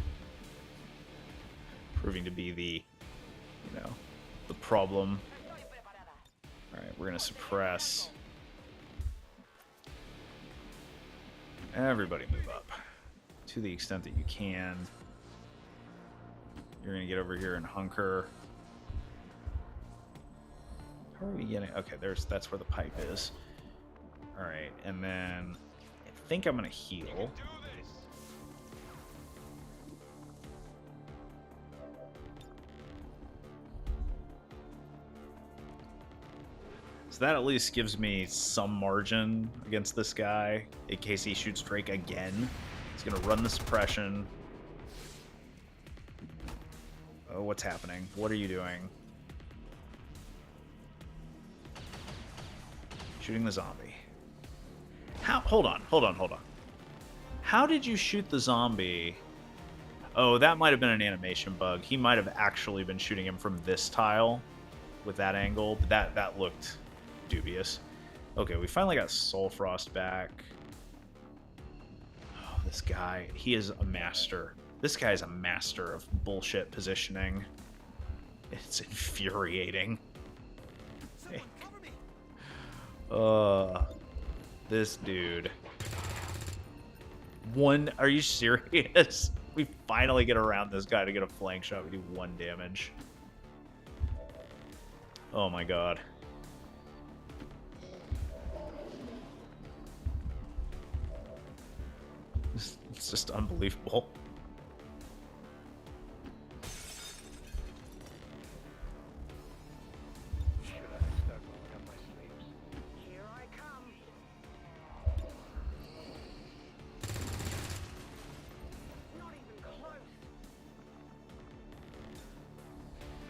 Proving to be the, you know, the problem. Alright, we're gonna suppress. Everybody move up. To the extent that you can. You're gonna get over here and hunker. How are we getting? Okay, that's where the pipe is. Alright, and then I think I'm gonna heal. So that at least gives me some margin against this guy in case he shoots Drake again. He's gonna run the suppression. Oh, what's happening? What are you doing? Shooting the zombie. How? Hold on. How did you shoot the zombie? Oh, that might have been an animation bug. He might have actually been shooting him from this tile with that angle, but that looked dubious. Okay, we finally got Soul Frost back. Oh, this guy, he is a master. This guy is a master of bullshit positioning. It's infuriating. Someone cover me. This dude. Are you serious? We finally get around this guy to get a flank shot. We do 1 damage. Oh my god. It's just unbelievable. Should I start rolling up my sleeves? Here I come. Not even close.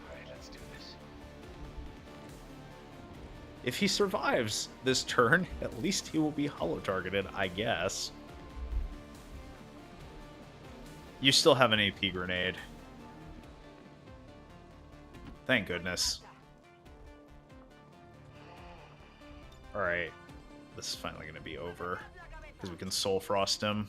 Alright, let's do this. If he survives this turn, at least he will be hollow targeted, I guess. You still have an AP grenade. Thank goodness. Alright. This is finally going to be over. Because we can Soul Frost him.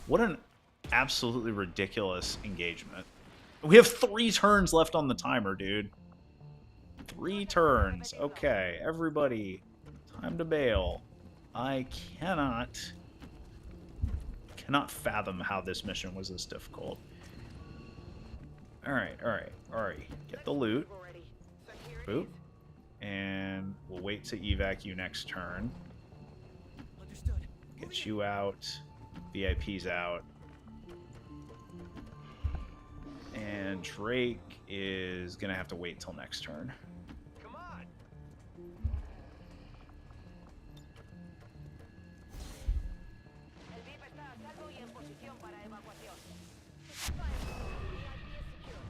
What an absolutely ridiculous engagement. We have 3 turns left on the timer, dude. 3 turns. Okay, everybody. Time to bail. I cannot fathom how this mission was this difficult. Alright. Get the loot. Already. So here it Boop. is. And we'll wait to evac you next turn. Understood. Get you out. VIP's out. And Drake is going to have to wait till next turn. Come on! El VIP está a salvo y en posición para evacuación. VIP is secure.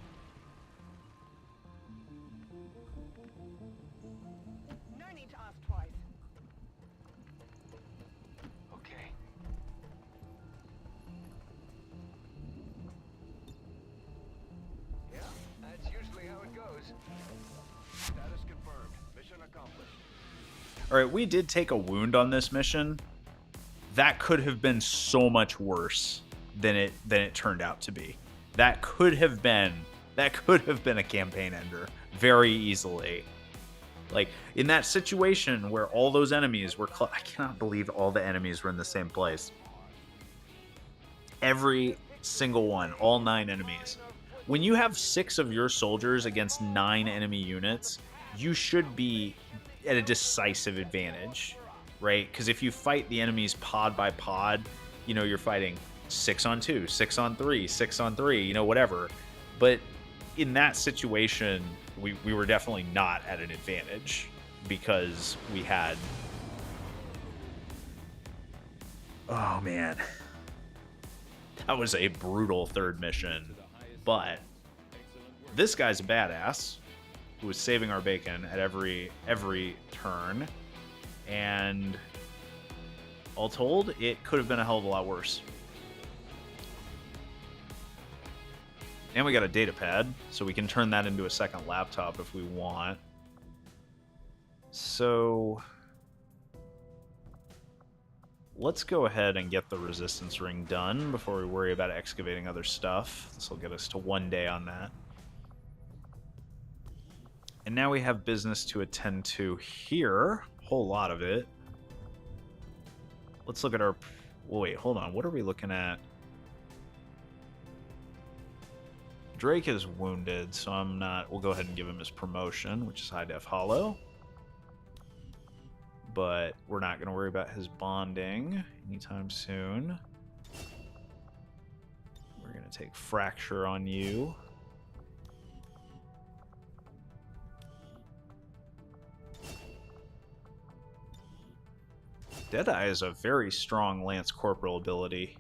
No need to ask twice. Okay. Yeah, that's usually how it goes. Status confirmed. Mission accomplished. Alright, we did take a wound on this mission. That could have been so much worse than it turned out to be. That could have been a campaign ender very easily. Like, in that situation where all those enemies were I cannot believe all the enemies were in the same place. Every single one, all 9 enemies. When you have 6 of your soldiers against 9 enemy units, you should be at a decisive advantage, right? Because if you fight the enemies pod by pod, you know, you're fighting 6 on 2, 6 on 3, 6 on 3, you know, whatever. But in that situation, we were definitely not at an advantage because we had Oh, man. That was a brutal third mission, but this guy's a badass who was saving our bacon at every turn, and all told, it could have been a hell of a lot worse. And we got a data pad, so we can turn that into a second laptop if we want. So let's go ahead and get the resistance ring done before we worry about excavating other stuff. This will get us to 1 day on that. And now we have business to attend to here. Whole lot of it. Let's look at our... Well, wait, hold on. What are we looking at? Drake is wounded, so I'm not... We'll go ahead and give him his promotion, which is High Def Hollow. But we're not going to worry about his bonding anytime soon. We're going to take Fracture on you. Deadeye is a very strong Lance Corporal ability.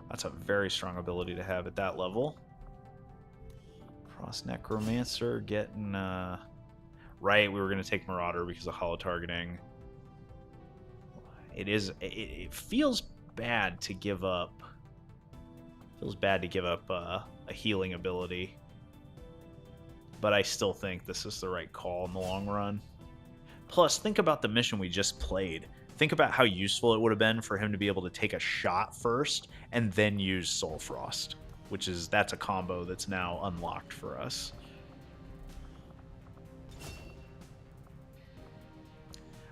That's a very strong ability to have at that level. Frost Necromancer getting... Right, we were going to take Marauder because of hollow targeting. It feels bad to give up... Feels bad to give up a healing ability. But I still think this is the right call in the long run. Plus, think about the mission we just played. Think about how useful it would have been for him to be able to take a shot first and then use Soul Frost, that's a combo that's now unlocked for us.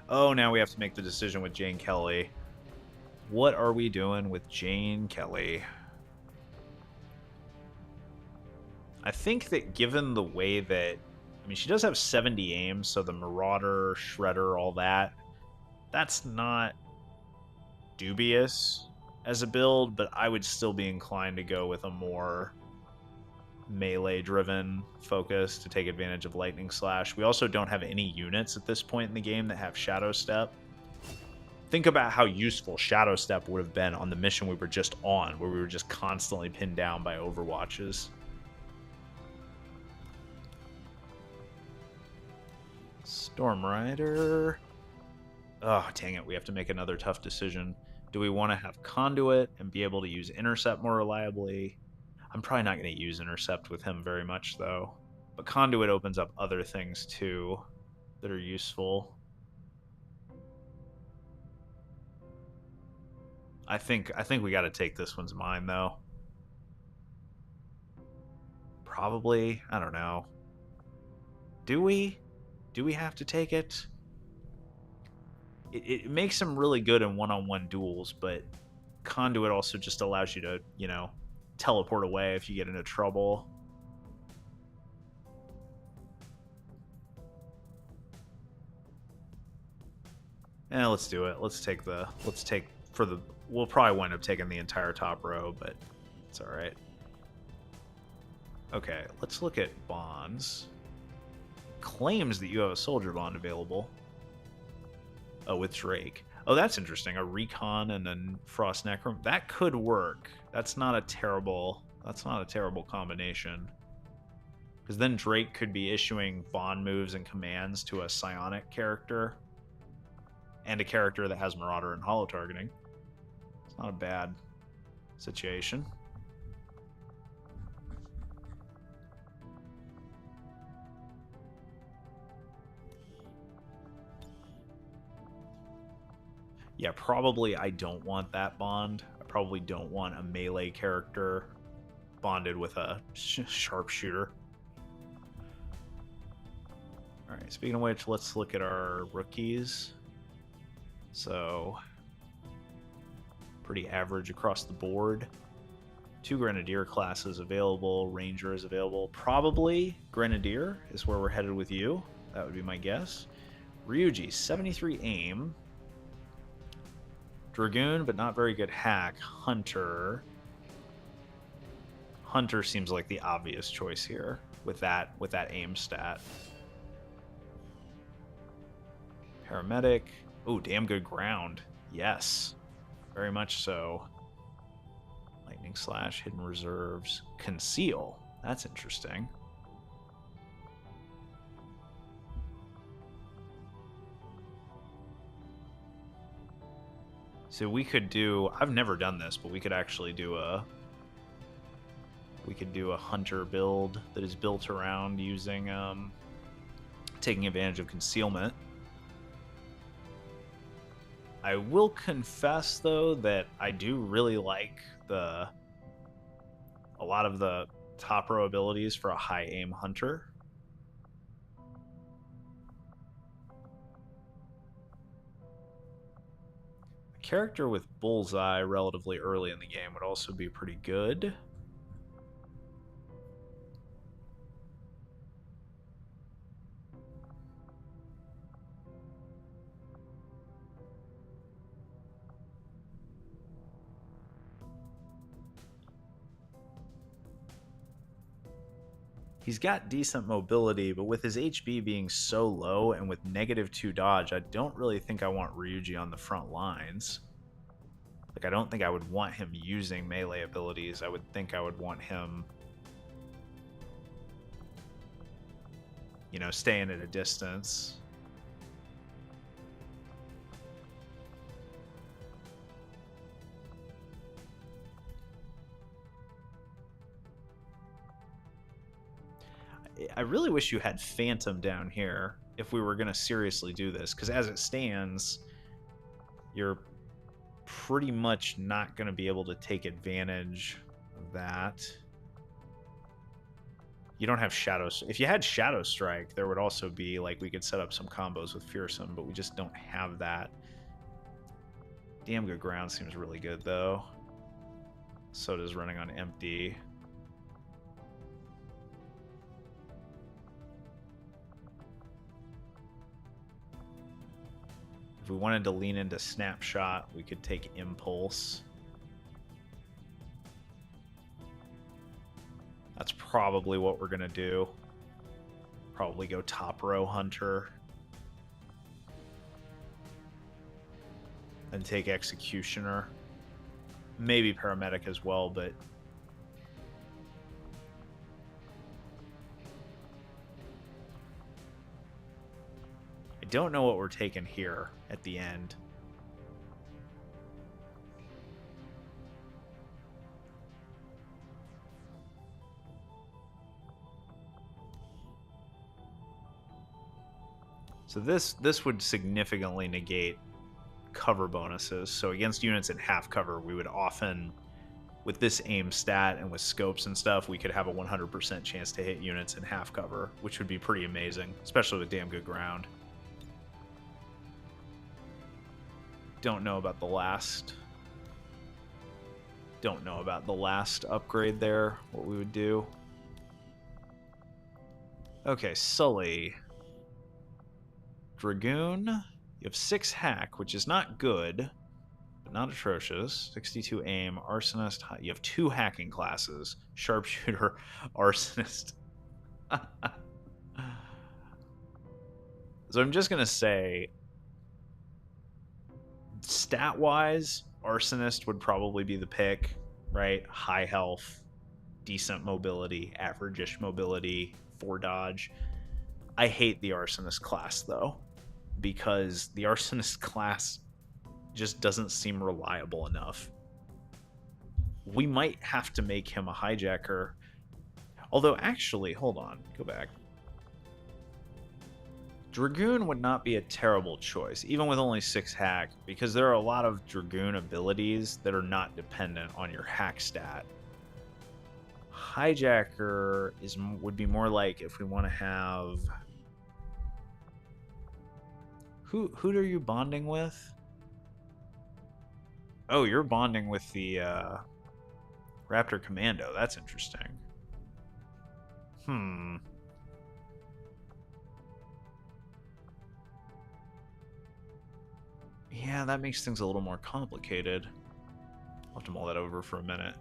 Oh, now we have to make the decision with Jane Kelly. What are we doing with Jane Kelly? I think that given the way that... I mean, she does have 70 aim, so the Marauder, Shredder, all that... That's not dubious as a build, but I would still be inclined to go with a more melee-driven focus to take advantage of Lightning Slash. We also don't have any units at this point in the game that have Shadow Step. Think about how useful Shadow Step would have been on the mission we were just on, where we were just constantly pinned down by Overwatches. Storm Rider... Oh, dang it. We have to make another tough decision. Do we want to have Conduit and be able to use Intercept more reliably? I'm probably not going to use Intercept with him very much, though. But Conduit opens up other things, too, that are useful. I think we got to take this one's mine, though. Probably. I don't know. Do we? Do we have to take it? It makes him really good in one-on-one duels, but Conduit also just allows you to, you know, teleport away if you get into trouble. Let's do it. We'll probably wind up taking the entire top row, but it's all right. Okay, let's look at bonds. Claims that you have a soldier bond available. Oh, with Drake. Oh, that's interesting. A Recon and then Frost Necromancer. That could work. That's not a terrible combination. Because then Drake could be issuing bond moves and commands to a psionic character. And a character that has Marauder and hollow targeting. It's not a bad situation. Yeah, probably I don't want that bond. I probably don't want a melee character bonded with a sharpshooter. Alright, speaking of which, let's look at our rookies. So, pretty average across the board. 2 Grenadier classes available, Ranger is available. Probably Grenadier is where we're headed with you. That would be my guess. Ryuji, 73 aim. Dragoon, but not very good hack. Hunter. Hunter seems like the obvious choice here with that aim stat. Paramedic. Oh, damn good ground. Yes. Very much so. Lightning Slash, Hidden Reserves, Conceal. That's interesting. So we could do, I've never done this, but we could actually do a hunter build that is built around using taking advantage of concealment. I will confess though that I do really like a lot of the top row abilities for a high aim hunter. A character with bullseye relatively early in the game would also be pretty good. He's got decent mobility, but with his HP being so low and with -2 dodge, I don't really think I want Ryuji on the front lines. Like, I don't think I would want him using melee abilities. I would think I would want him, you know, staying at a distance. I really wish you had Phantom down here if we were going to seriously do this, because as it stands, you're pretty much not going to be able to take advantage of that. You don't have Shadow. If you had Shadow Strike, there would also be, like, we could set up some combos with Fearsome, but we just don't have that. Damn Good Ground seems really good, though. So does running on empty. If we wanted to lean into Snapshot, we could take Impulse. That's probably what we're going to do. Probably go top row Hunter. And take Executioner. Maybe Paramedic as well, but... I don't know what we're taking here at the end. So this would significantly negate cover bonuses. So against units in half cover, we would often, with this aim stat and with scopes and stuff, we could have a 100% chance to hit units in half cover, which would be pretty amazing, especially with Damn Good Ground. Don't know about the last upgrade there, what we would do. Okay, Sully. Dragoon. You have 6 hack, which is not good, but not atrocious. 62 aim, arsonist. You have 2 hacking classes. Sharpshooter, arsonist. So I'm just going to say, stat-wise, arsonist would probably be the pick, right? High health, decent mobility, average-ish mobility, 4 dodge. I hate the arsonist class, though, because the arsonist class just doesn't seem reliable enough. We might have to make him a hijacker. Although, actually, hold on. Go back. Dragoon would not be a terrible choice, even with only 6 hack, because there are a lot of Dragoon abilities that are not dependent on your hack stat. Hijacker would be more like if we want to have... Who are you bonding with? Oh, you're bonding with the Raptor Commando. That's interesting. Yeah, that makes things a little more complicated. I'll have to mull that over for a minute.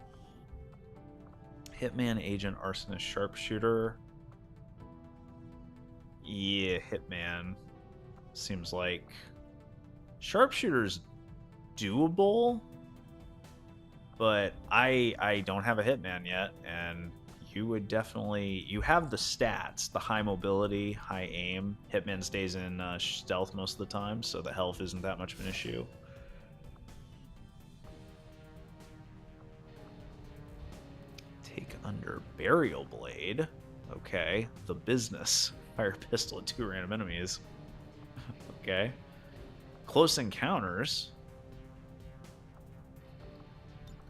Hitman, Agent, Arsonist, Sharpshooter. Yeah, Hitman. Seems like Sharpshooter's doable, But I don't have a hitman yet, and you would definitely, you have the stats, the high mobility, high aim. Hitman stays in stealth most of the time, so the health isn't that much of an issue. Take under Burial Blade. Okay, the business. Fire pistol at 2 random enemies. Okay. Close encounters.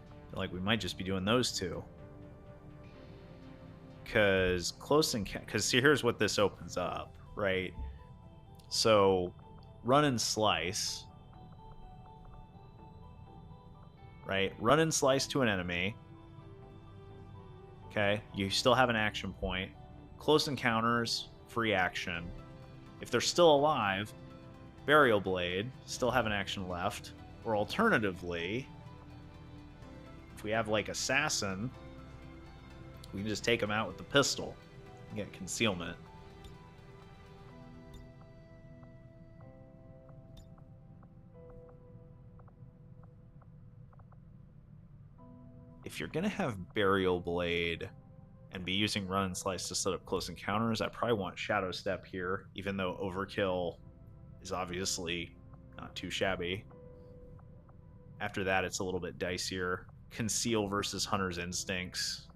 I feel like we might just be doing those two. Because see, here's what this opens up, right? So, run and slice. Right? Run and slice to an enemy. Okay, you still have an action point. Close encounters, free action. If they're still alive, Burial Blade, still have an action left. Or alternatively, if we have like Assassin, we can just take them out with the pistol and get concealment. If you're going to have Burial Blade and be using Run and Slice to set up close encounters, I probably want Shadow Step here, even though Overkill is obviously not too shabby. After that, it's a little bit dicier. Conceal versus Hunter's Instincts.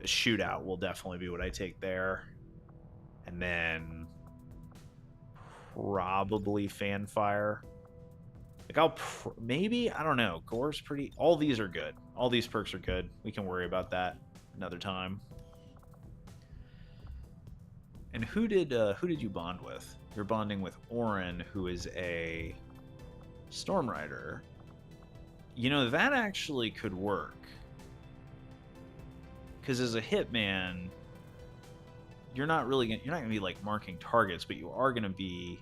A shootout will definitely be what I take there. And then probably Fanfire. Like maybe, I don't know. Gore's pretty, all these are good. All these perks are good. We can worry about that another time. And who did you bond with? You're bonding with Orin, who is a Storm Rider. You know, that actually could work. Because as a hitman, you're not gonna be like marking targets, but you are gonna be.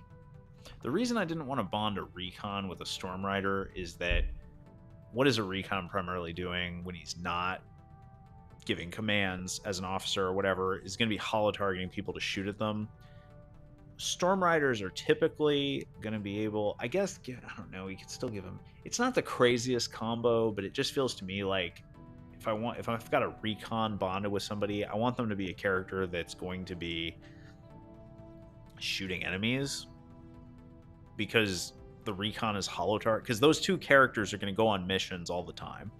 The reason I didn't want to bond a recon with a Storm Rider is that what is a recon primarily doing when he's not giving commands as an officer or whatever is going to be holo targeting people to shoot at them. Storm Riders are typically going to be able, I guess, I don't know, you could still give them. It's not the craziest combo, but it just feels to me like if I've got a recon bonded with somebody, I want them to be a character that's going to be shooting enemies. Because the recon is holo target, because those two characters are going to go on missions all the time,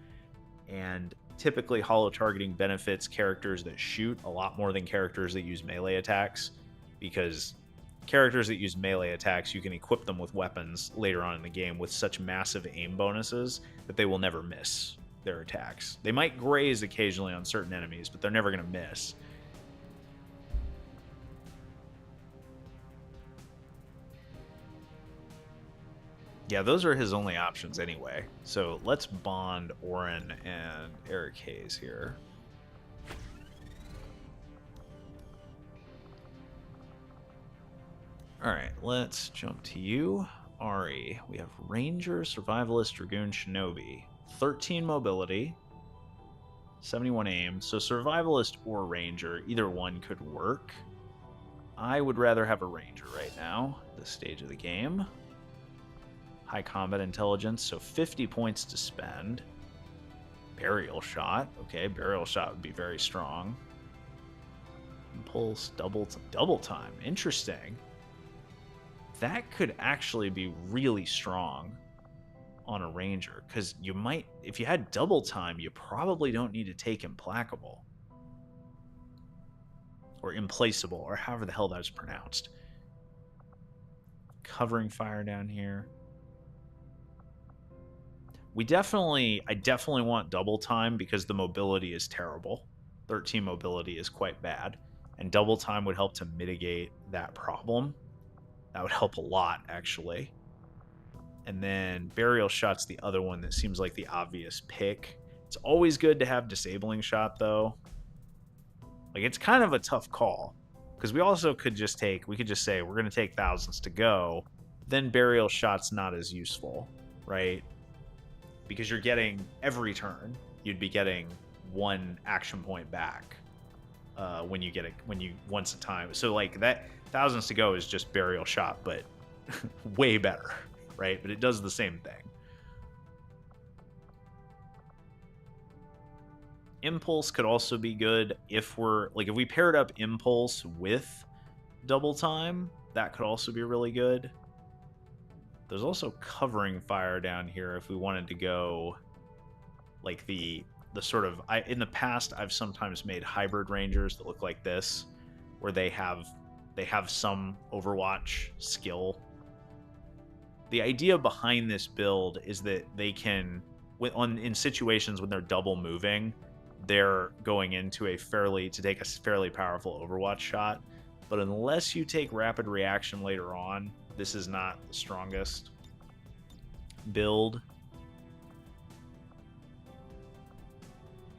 and typically holo targeting benefits characters that shoot a lot more than characters that use melee attacks, because characters that use melee attacks, you can equip them with weapons later on in the game with such massive aim bonuses that they will never miss their attacks. They might graze occasionally on certain enemies, but they're never going to miss. Yeah, those are his only options anyway. So let's bond Orin and Eric Hayes here. Alright, let's jump to you. Ari, we have Ranger, Survivalist, Dragoon, Shinobi. 13 mobility, 71 aim. So Survivalist or Ranger, either one could work. I would rather have a Ranger right now at this stage of the game. High combat intelligence, so 50 points to spend. Burial shot. Okay, burial shot would be very strong. Impulse, double time. Interesting. That could actually be really strong on a Ranger, because you might, if you had double time, you probably don't need to take Implacable. Or Implaceable, or however the hell that was pronounced. Covering fire down here. I definitely want double time because the mobility is terrible. 13 mobility is quite bad. And double time would help to mitigate that problem. That would help a lot, actually. And then Burial Shot's the other one that seems like the obvious pick. It's always good to have Disabling Shot, though. Like, it's kind of a tough call. Because we also could just say, we're going to take thousands to go. Then Burial Shot's not as useful, right? Because you're getting every turn, you'd be getting one action point back once a time. So like that thousands to go is just Burial Shot, but way better, right? But it does the same thing. Impulse could also be good if we're like if we paired up Impulse with Double Time, that could also be really good. There's also Covering Fire down here if we wanted to go like the sort of in the past I've sometimes made hybrid rangers that look like this, where they have some Overwatch skill. The idea behind this build is that they can in situations when they're double moving, they're going into to take a fairly powerful Overwatch shot. But unless you take rapid reaction later on, this is not the strongest build.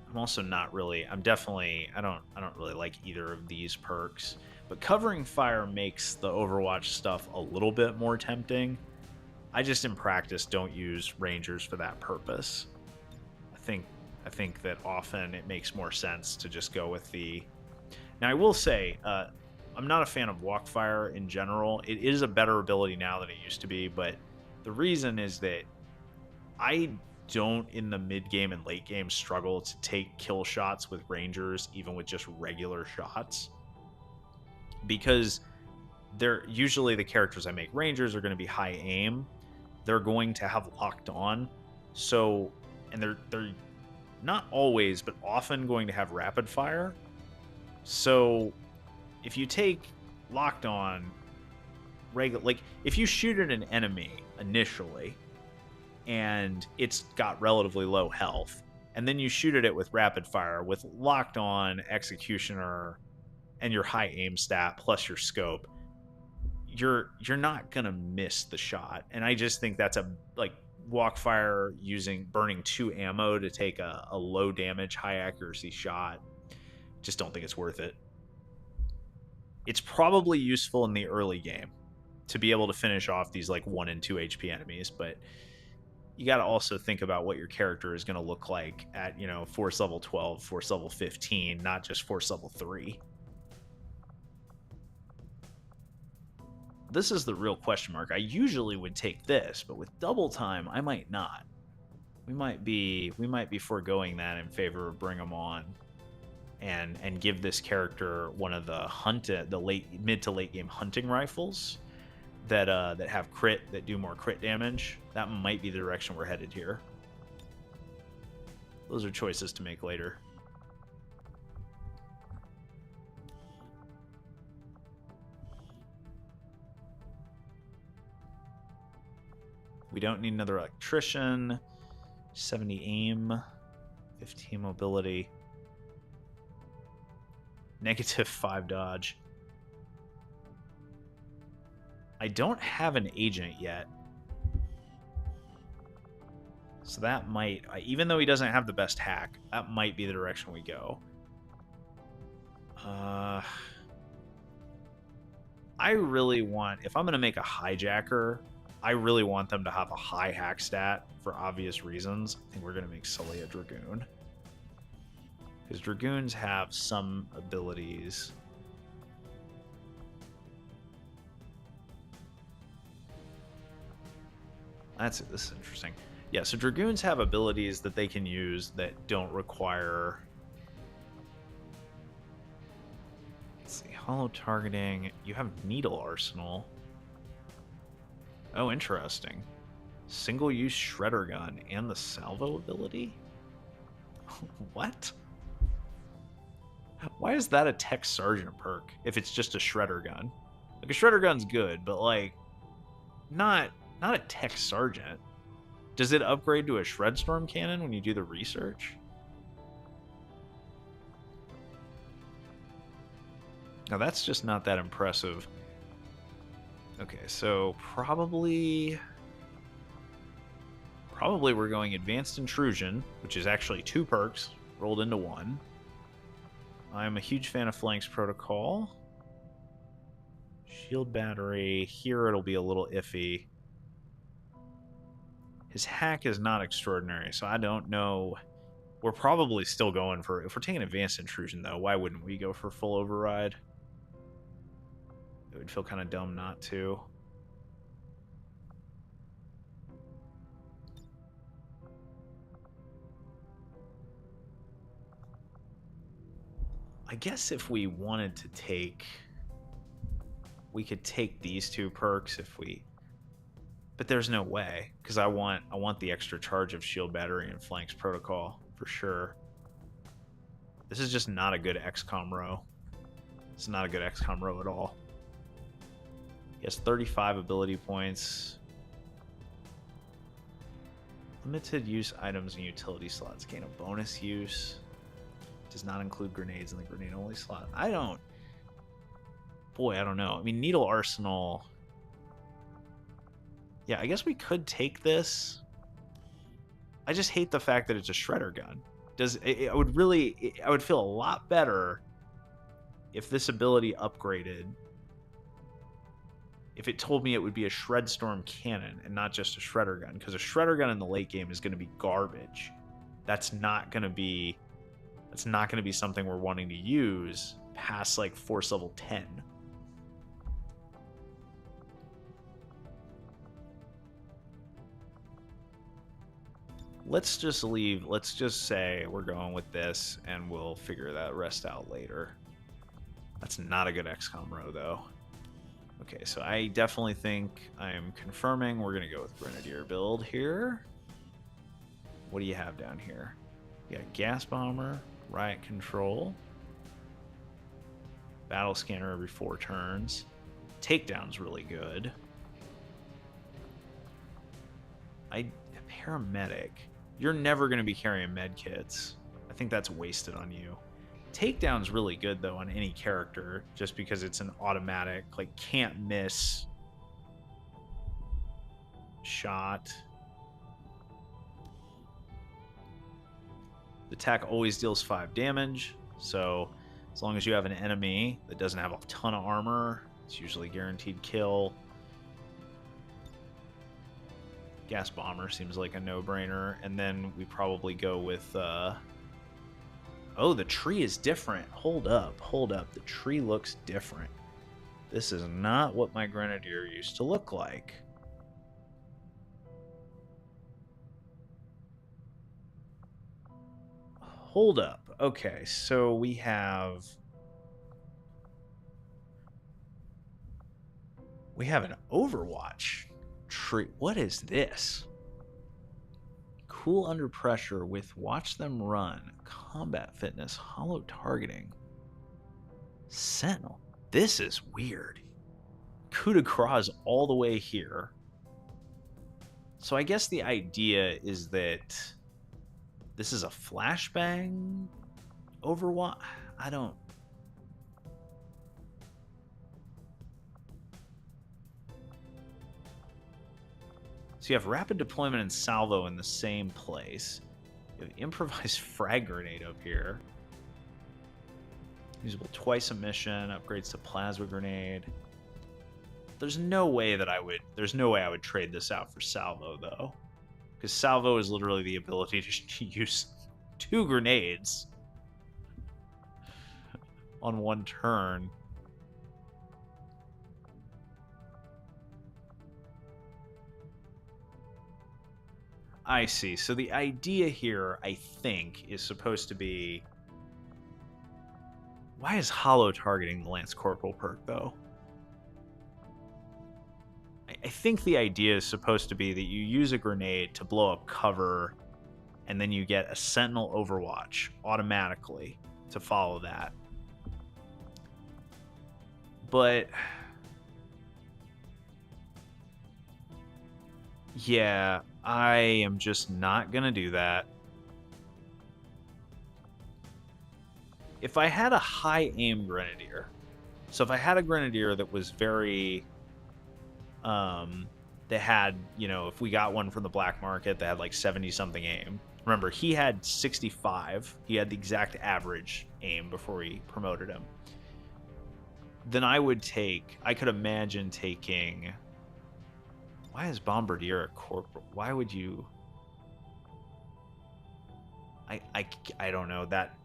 I'm also not really. I don't really like either of these perks. But Covering Fire makes the Overwatch stuff a little bit more tempting. I just in practice don't use Rangers for that purpose. I think that often it makes more sense to just go with the. Now I will say, I'm not a fan of Walkfire in general. It is a better ability now than it used to be, but the reason is that I don't in the mid game and late game struggle to take kill shots with Rangers, even with just regular shots, because they're usually the characters I make Rangers are going to be high aim. They're going to have locked on, so and they're not always, but often going to have rapid fire. So if you take locked on like if you shoot at an enemy initially and it's got relatively low health, and then you shoot at it with rapid fire with locked on executioner and your high aim stat plus your scope, you're not gonna miss the shot. And I just think that's a like Walkfire burning 2 ammo to take a low damage high accuracy shot. Just don't think it's worth it. It's probably useful in the early game to be able to finish off these like 1 and 2 HP enemies, but you got to also think about what your character is going to look like at, force level 12, force level 15, not just force level 3. This is the real question mark. I usually would take this, but with Double Time, I might not. We might be foregoing that in favor of Bring 'em On, and give this character one of the mid to late game hunting rifles that have crit, that do more crit damage. That might be the direction we're headed here. Those are choices to make later. We don't need another electrician. 70 aim, 15 mobility, -5 dodge. I don't have an agent yet, so that might, even though he doesn't have the best hack, that might be the direction we go. I really want, if I'm going to make a hijacker, I really want them to have a high hack stat for obvious reasons. I think we're going to make Sully a Dragoon, because Dragoons have some abilities. This is interesting. Yeah, so Dragoons have abilities that they can use that don't require... Let's see, hollow targeting. You have Needle Arsenal. Oh, interesting. Single-use Shredder Gun and the Salvo ability? What? Why is that a Tech Sergeant perk if it's just a Shredder Gun? Like, a Shredder Gun's good, but, like, not a Tech Sergeant. Does it upgrade to a Shredstorm Cannon when you do the research? Now, that's just not that impressive. Okay, so probably we're going Advanced Intrusion, which is actually 2 perks rolled into 1. I'm a huge fan of Flanks Protocol. Shield Battery. Here it'll be a little iffy. His hack is not extraordinary, so I don't know. We're probably still going for... If we're taking Advanced Intrusion, though, why wouldn't we go for full override? It would feel kind of dumb not to. I guess if we wanted to take, we could take these 2 perks if we, but there's no way, because I want the extra charge of shield battery and flanks protocol for sure. This is just not a good XCOM row. It's not a good XCOM row at all. He has 35 ability points. Limited use items and utility slots gain a bonus use. Does not include grenades in the grenade only slot. I don't know. I mean, Needle Arsenal. Yeah, I guess we could take this. I just hate the fact that it's a shredder gun. I would feel a lot better if this ability upgraded. If it told me it would be a Shred Storm cannon and not just a shredder gun, because a shredder gun in the late game is going to be garbage. That's not going to be something we're wanting to use past like force level 10. Let's just leave. Let's just say we're going with this and we'll figure that rest out later. That's not a good XCOM row though. Okay, so I definitely think I am confirming we're going to go with Grenadier build here. What do you have down here? You got Gas Bomber, Riot Control, Battle Scanner every 4 turns. Takedown's really good. Paramedic. You're never going to be carrying medkits. I think that's wasted on you. Takedown's really good though on any character, just because it's an automatic, like can't miss shot. The attack always deals 5 damage, so as long as you have an enemy that doesn't have a ton of armor, it's usually guaranteed kill. Gas Bomber seems like a no-brainer, and then we probably go with oh, the tree is different. Hold up. The tree looks different. This is not what my Grenadier used to look like. Hold up. Okay, so we have an Overwatch tree. What is this? Cool under pressure with watch them run, combat fitness, hollow targeting, Sentinel. This is weird. Coup de grace all the way here. So I guess the idea is that this is a flashbang Overwatch. I don't. So you have rapid deployment and salvo in the same place. You have improvised frag grenade up here. Usable twice a mission, upgrades to plasma grenade. There's no way I would trade this out for salvo though. Because salvo is literally the ability to use 2 grenades on 1 turn. I see. So the idea here, I think, is supposed to be... Why is hollow targeting the Lance Corporal perk, though? I think the idea is supposed to be that you use a grenade to blow up cover, and then you get a Sentinel Overwatch automatically to follow that. But... yeah, I am just not going to do that. If I had a high aim Grenadier, so if I had a Grenadier that was very, that had, you know, if we got one from the black market that had like 70 something aim. Remember, he had 65. He had the exact average aim before we promoted him. Then I could imagine taking... Why is Bombardier a corporal? Why would you... I don't know. That...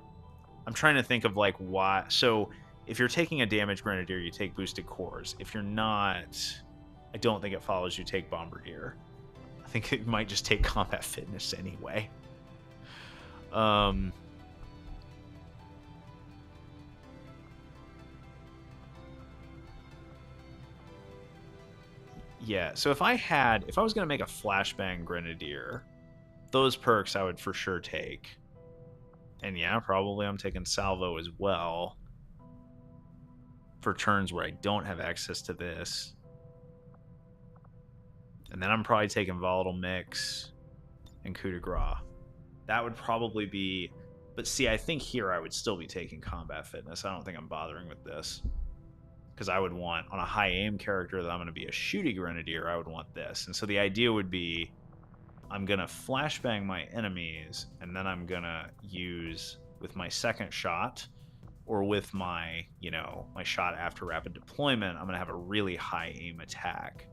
I'm trying to think of like why... So if you're taking a damage Grenadier, you take boosted cores. If you're not... I don't think it follows you take Bombardier. I think it might just take combat fitness anyway. Yeah, so if I was going to make a Flashbang Grenadier, those perks I would for sure take. And yeah, probably I'm taking Salvo as well for turns where I don't have access to this. And then I'm probably taking Volatile Mix and Coup de Grace. That would probably be... But see, I think here I would still be taking Combat Fitness. I don't think I'm bothering with this. Because I would want, on a high aim character that I'm going to be a shooty Grenadier, I would want this. And so the idea would be, I'm going to flashbang my enemies, and then I'm going to use, with my second shot, or with my, you know, my shot after rapid deployment, I'm going to have a really high aim attack.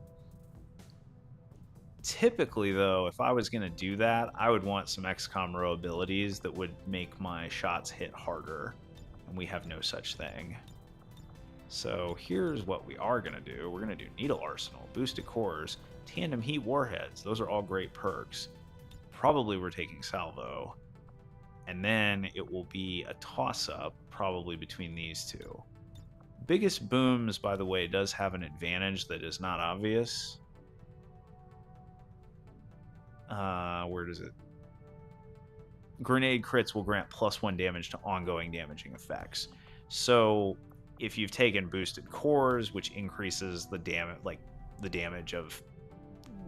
Typically, though, if I was going to do that, I would want some XCOM row abilities that would make my shots hit harder, and we have no such thing. So here's what we are going to do. We're going to do Needle Arsenal, Boosted Cores, Tandem Heat Warheads. Those are all great perks. Probably we're taking Salvo. And then it will be a toss-up, probably between these two. Biggest Booms, by the way, does have an advantage that is not obvious. Where does it? Grenade crits will grant +1 damage to ongoing damaging effects. So if you've taken Boosted Cores, which increases the damage of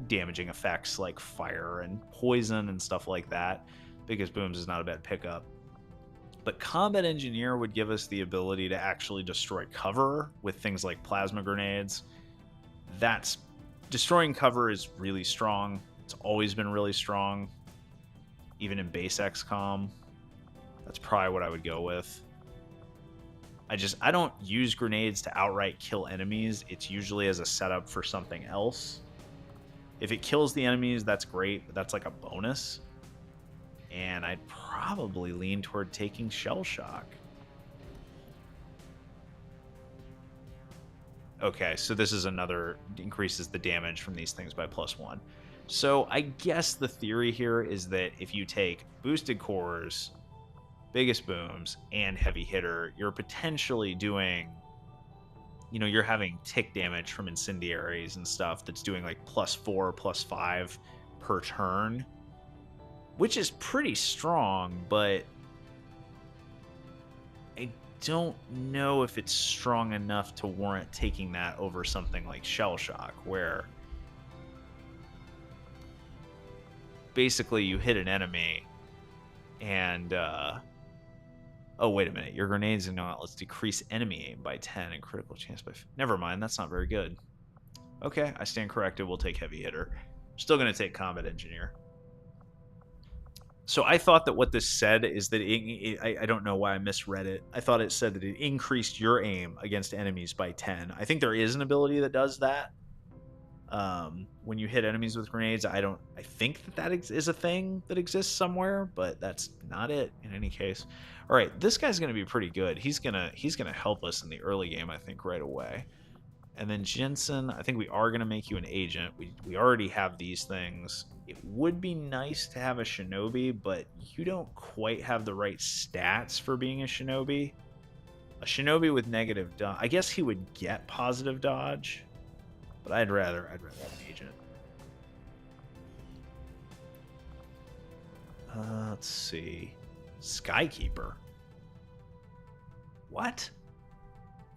damaging effects like fire and poison and stuff like that, Biggest Booms is not a bad pickup. But Combat Engineer would give us the ability to actually destroy cover with things like plasma grenades. Destroying cover is really strong. It's always been really strong, even in base XCOM. That's probably what I would go with. I don't use grenades to outright kill enemies. It's usually as a setup for something else. If it kills the enemies, that's great, but that's like a bonus. And I'd probably lean toward taking Shell Shock. Okay, so this is another, increases the damage from these things by +1. So I guess the theory here is that if you take Boosted Cores, Biggest Booms, and Heavy Hitter, you're potentially doing, you know, you're having tick damage from incendiaries and stuff that's doing like +4, +5 per turn, which is pretty strong, but I don't know if it's strong enough to warrant taking that over something like Shell Shock, where basically you hit an enemy and oh, wait a minute. Your grenades and gauntlets decrease enemy aim by 10 and critical chance by... Never mind, that's not very good. Okay, I stand corrected. We'll take Heavy Hitter. Still going to take Combat Engineer. So I thought that what this said is that... I don't know why I misread it. I thought it said that it increased your aim against enemies by 10. I think there is an ability that does that. When you hit enemies with grenades, I think that is a thing that exists somewhere, but that's not it in any case. All right, this guy's going to be pretty good. He's going to help us in the early game, I think, right away. And then Jensen, I think we are going to make you an agent. We already have these things. It would be nice to have a shinobi, but you don't quite have the right stats for being a shinobi. A shinobi with negative dodge, I guess he would get positive dodge. But I'd rather have an agent. Let's see. Skykeeper. What?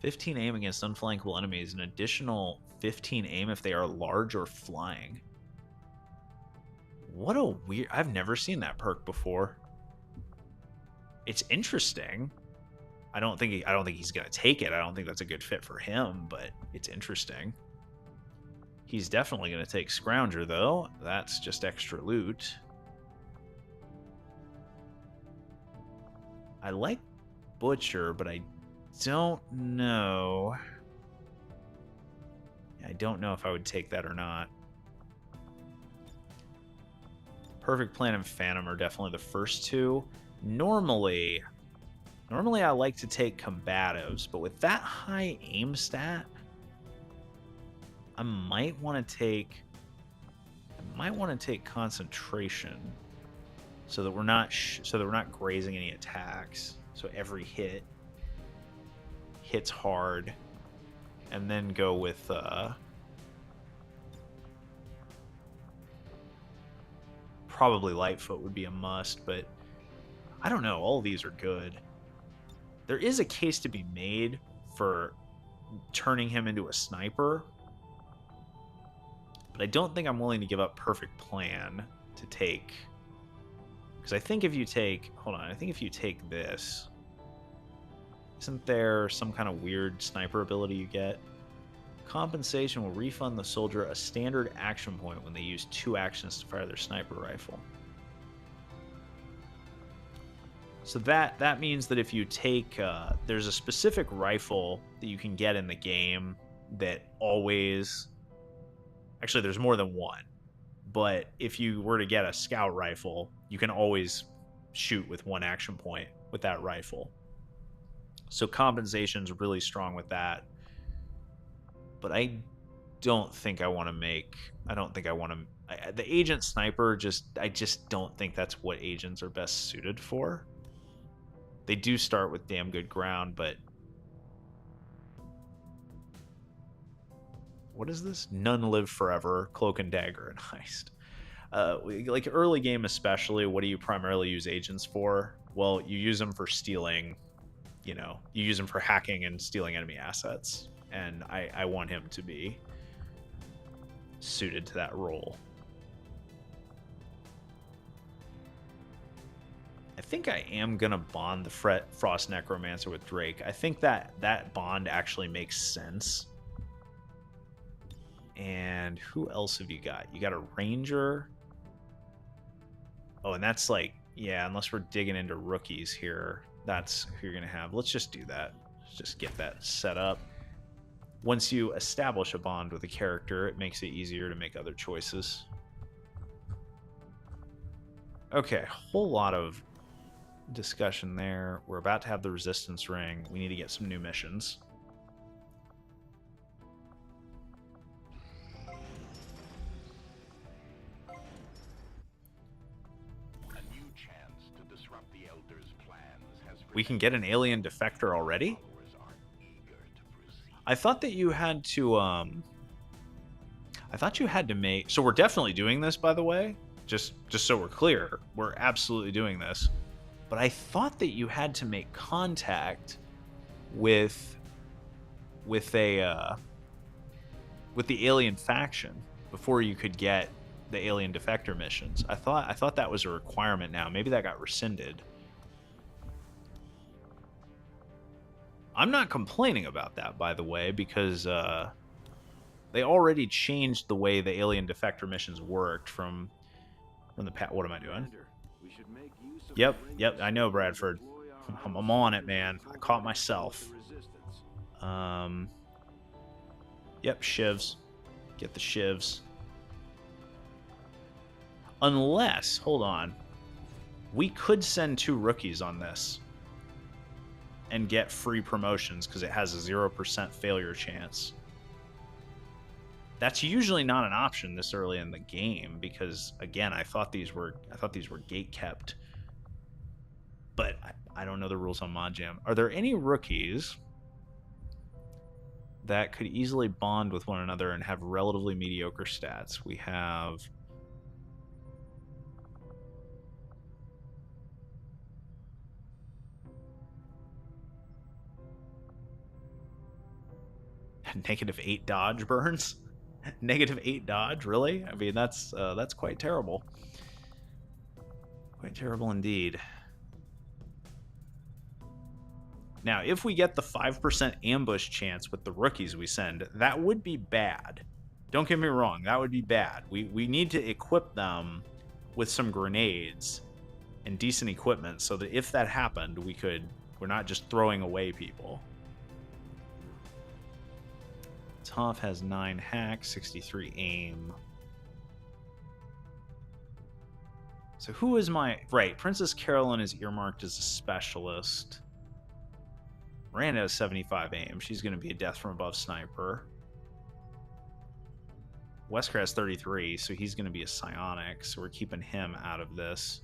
15 aim against unflankable enemies. An additional 15 aim if they are large or flying. What a weird... I've never seen that perk before. It's interesting. I don't think he's gonna take it. I don't think that's a good fit for him, but it's interesting. He's definitely going to take Scrounger, though. That's just extra loot. I like Butcher, but I don't know. I don't know if I would take that or not. Perfect Plan and Phantom are definitely the first two. Normally I like to take Combatives, but with that high aim stat... I might want to take concentration, so that we're not grazing any attacks. So every hit hits hard, and then go with probably Lightfoot would be a must, but I don't know. All of these are good. There is a case to be made for turning him into a sniper, but I don't think I'm willing to give up Perfect Plan to take. Because I think if you take... Hold on. I think if you take this... Isn't there some kind of weird sniper ability you get? Compensation will refund the soldier a standard action point when they use 2 actions to fire their sniper rifle. So that means that if you take... there's a specific rifle that you can get in the game that always... Actually, there's more than one. But if you were to get a scout rifle, you can always shoot with 1 action point with that rifle. So compensation's really strong with that. But I don't think I want to make... I don't think I want to... The agent sniper, I just don't think that's what agents are best suited for. They do start with damn good ground, but... What is this? None live forever, cloak and dagger, and heist. Like early game especially, what do you primarily use agents for? Well, you use them for stealing, you use them for hacking and stealing enemy assets. And I want him to be suited to that role. I think I am going to bond the Frost Necromancer with Drake. I think that bond actually makes sense. And who else have you got? You got a Ranger. Oh, and that's like, yeah, unless we're digging into rookies here, that's who you're going to have. Let's just do that. Let's just get that set up. Once you establish a bond with a character, it makes it easier to make other choices. Okay, whole lot of discussion there. We're about to have the resistance ring. We need to get some new missions. We can get an alien defector already? I thought that you had to, I thought you had to make... So we're definitely doing this, by the way. Just so we're clear. We're absolutely doing this. But I thought that you had to make contact with the alien faction before you could get the alien defector missions. I thought that was a requirement now. Maybe that got rescinded. I'm not complaining about that, by the way, because they already changed the way the alien defector missions worked from the past. What am I doing? Yep, I know, Bradford. I'm on it, man. I caught myself. Yep, shivs. Get the shivs. Unless, hold on, we could send 2 rookies on this and get free promotions because it has a 0% failure chance. That's usually not an option this early in the game because, again, I thought these were gate kept. But I don't know the rules on ModJam. Are there any rookies that could easily bond with one another and have relatively mediocre stats? We have... -8 dodge burns. -8 dodge, really? I mean, that's quite terrible. Quite terrible indeed. Now, if we get the 5% ambush chance with the rookies we send, that would be bad. Don't get me wrong, that would be bad. We need to equip them with some grenades and decent equipment so that if that happened, we're not just throwing away people. Toph has 9 hack, 63 aim. So who is my... Right, Princess Carolyn is earmarked as a specialist. Miranda has 75 aim. She's going to be a death from above sniper. Wesker has 33, so he's going to be a psionic, so we're keeping him out of this.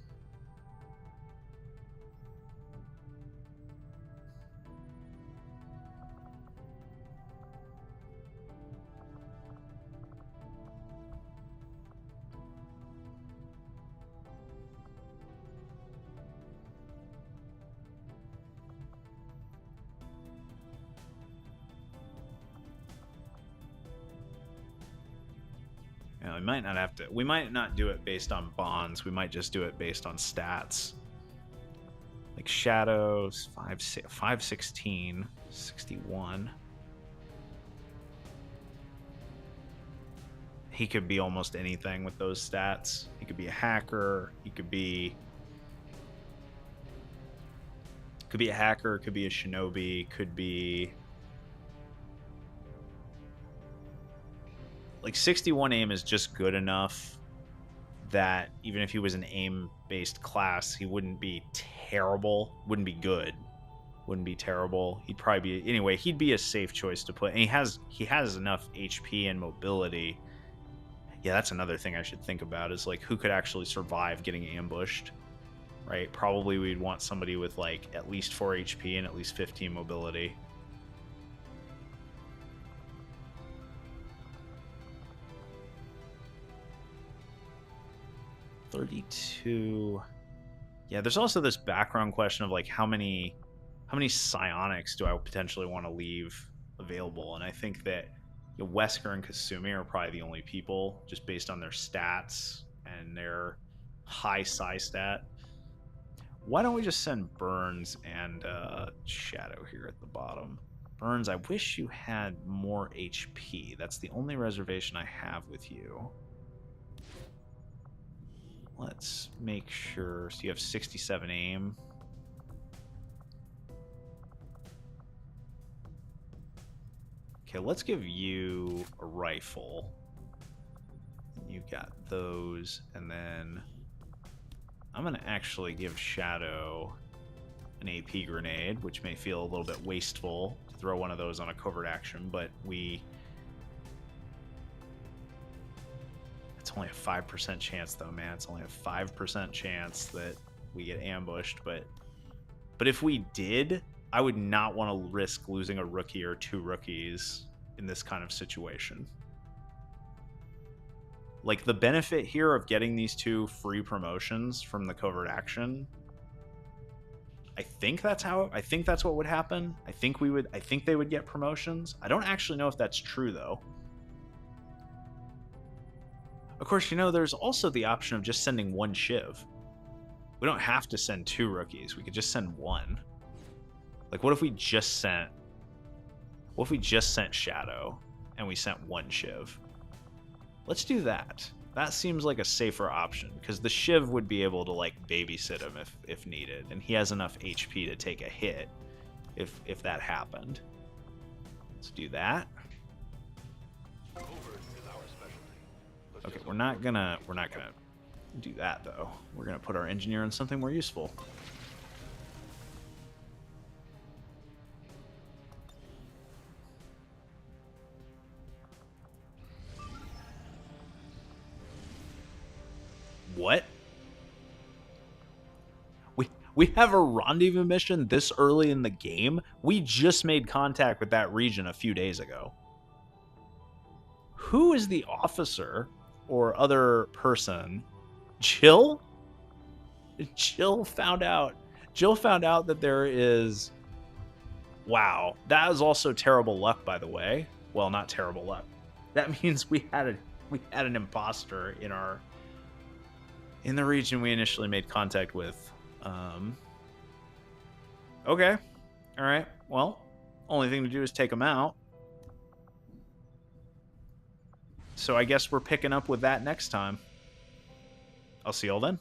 we might not have to. We might not do it based on bonds. We might just do it based on stats. Like Shadows, 516, 61. He could be almost anything with those stats. He could be a hacker. He could be a hacker. Could be a shinobi. Could be like 61 aim is just good enough that even if he was an aim-based class, he wouldn't be terrible. Wouldn't be good. Wouldn't be terrible. He'd probably be anyway. He'd be a safe choice to put. And he has enough HP and mobility. Yeah, that's another thing I should think about is like who could actually survive getting ambushed, right? Probably we'd want somebody with like at least 4 HP and at least 15 mobility. $32. Yeah, there's also this background question of like how many psionics do I potentially want to leave available, and I think that Wesker and Kasumi are probably the only people, just based on their stats and their high psi stat. Why don't we just send Burns and Shadow here at the bottom? Burns, I wish you had more HP. That's the only reservation I have with you. Let's make sure. So you have 67 aim. Okay, let's give you a rifle. You got those, and then I'm gonna actually give Shadow an AP grenade, which may feel a little bit wasteful to throw one of those on a covert action, but it's only a 5% chance though, man. It's only a 5% chance that we get ambushed, but if we did, I would not want to risk losing a rookie or 2 rookies in this kind of situation. Like, the benefit here of getting these 2 free promotions from the covert action, I think that's what would happen. I think they would get promotions. I don't actually know if that's true though. Of course, there's also the option of just sending 1 Shiv. We don't have to send 2 rookies. We could just send 1. Like, what if we just sent Shadow and we sent 1 Shiv? Let's do that. That seems like a safer option because the Shiv would be able to like babysit him if needed, and he has enough HP to take a hit if that happened. Let's do that. Okay, we're not gonna do that though. We're gonna put our engineer in something more useful. What? We have a rendezvous mission this early in the game? We just made contact with that region a few days ago. Who is the officer or other person? Jill? Jill found out that there is... Wow. That is also terrible luck, by the way. Well, not terrible luck. That means we had an imposter in the region we initially made contact with. Okay. All right. Well, only thing to do is take them out. So I guess we're picking up with that next time. I'll see y'all then.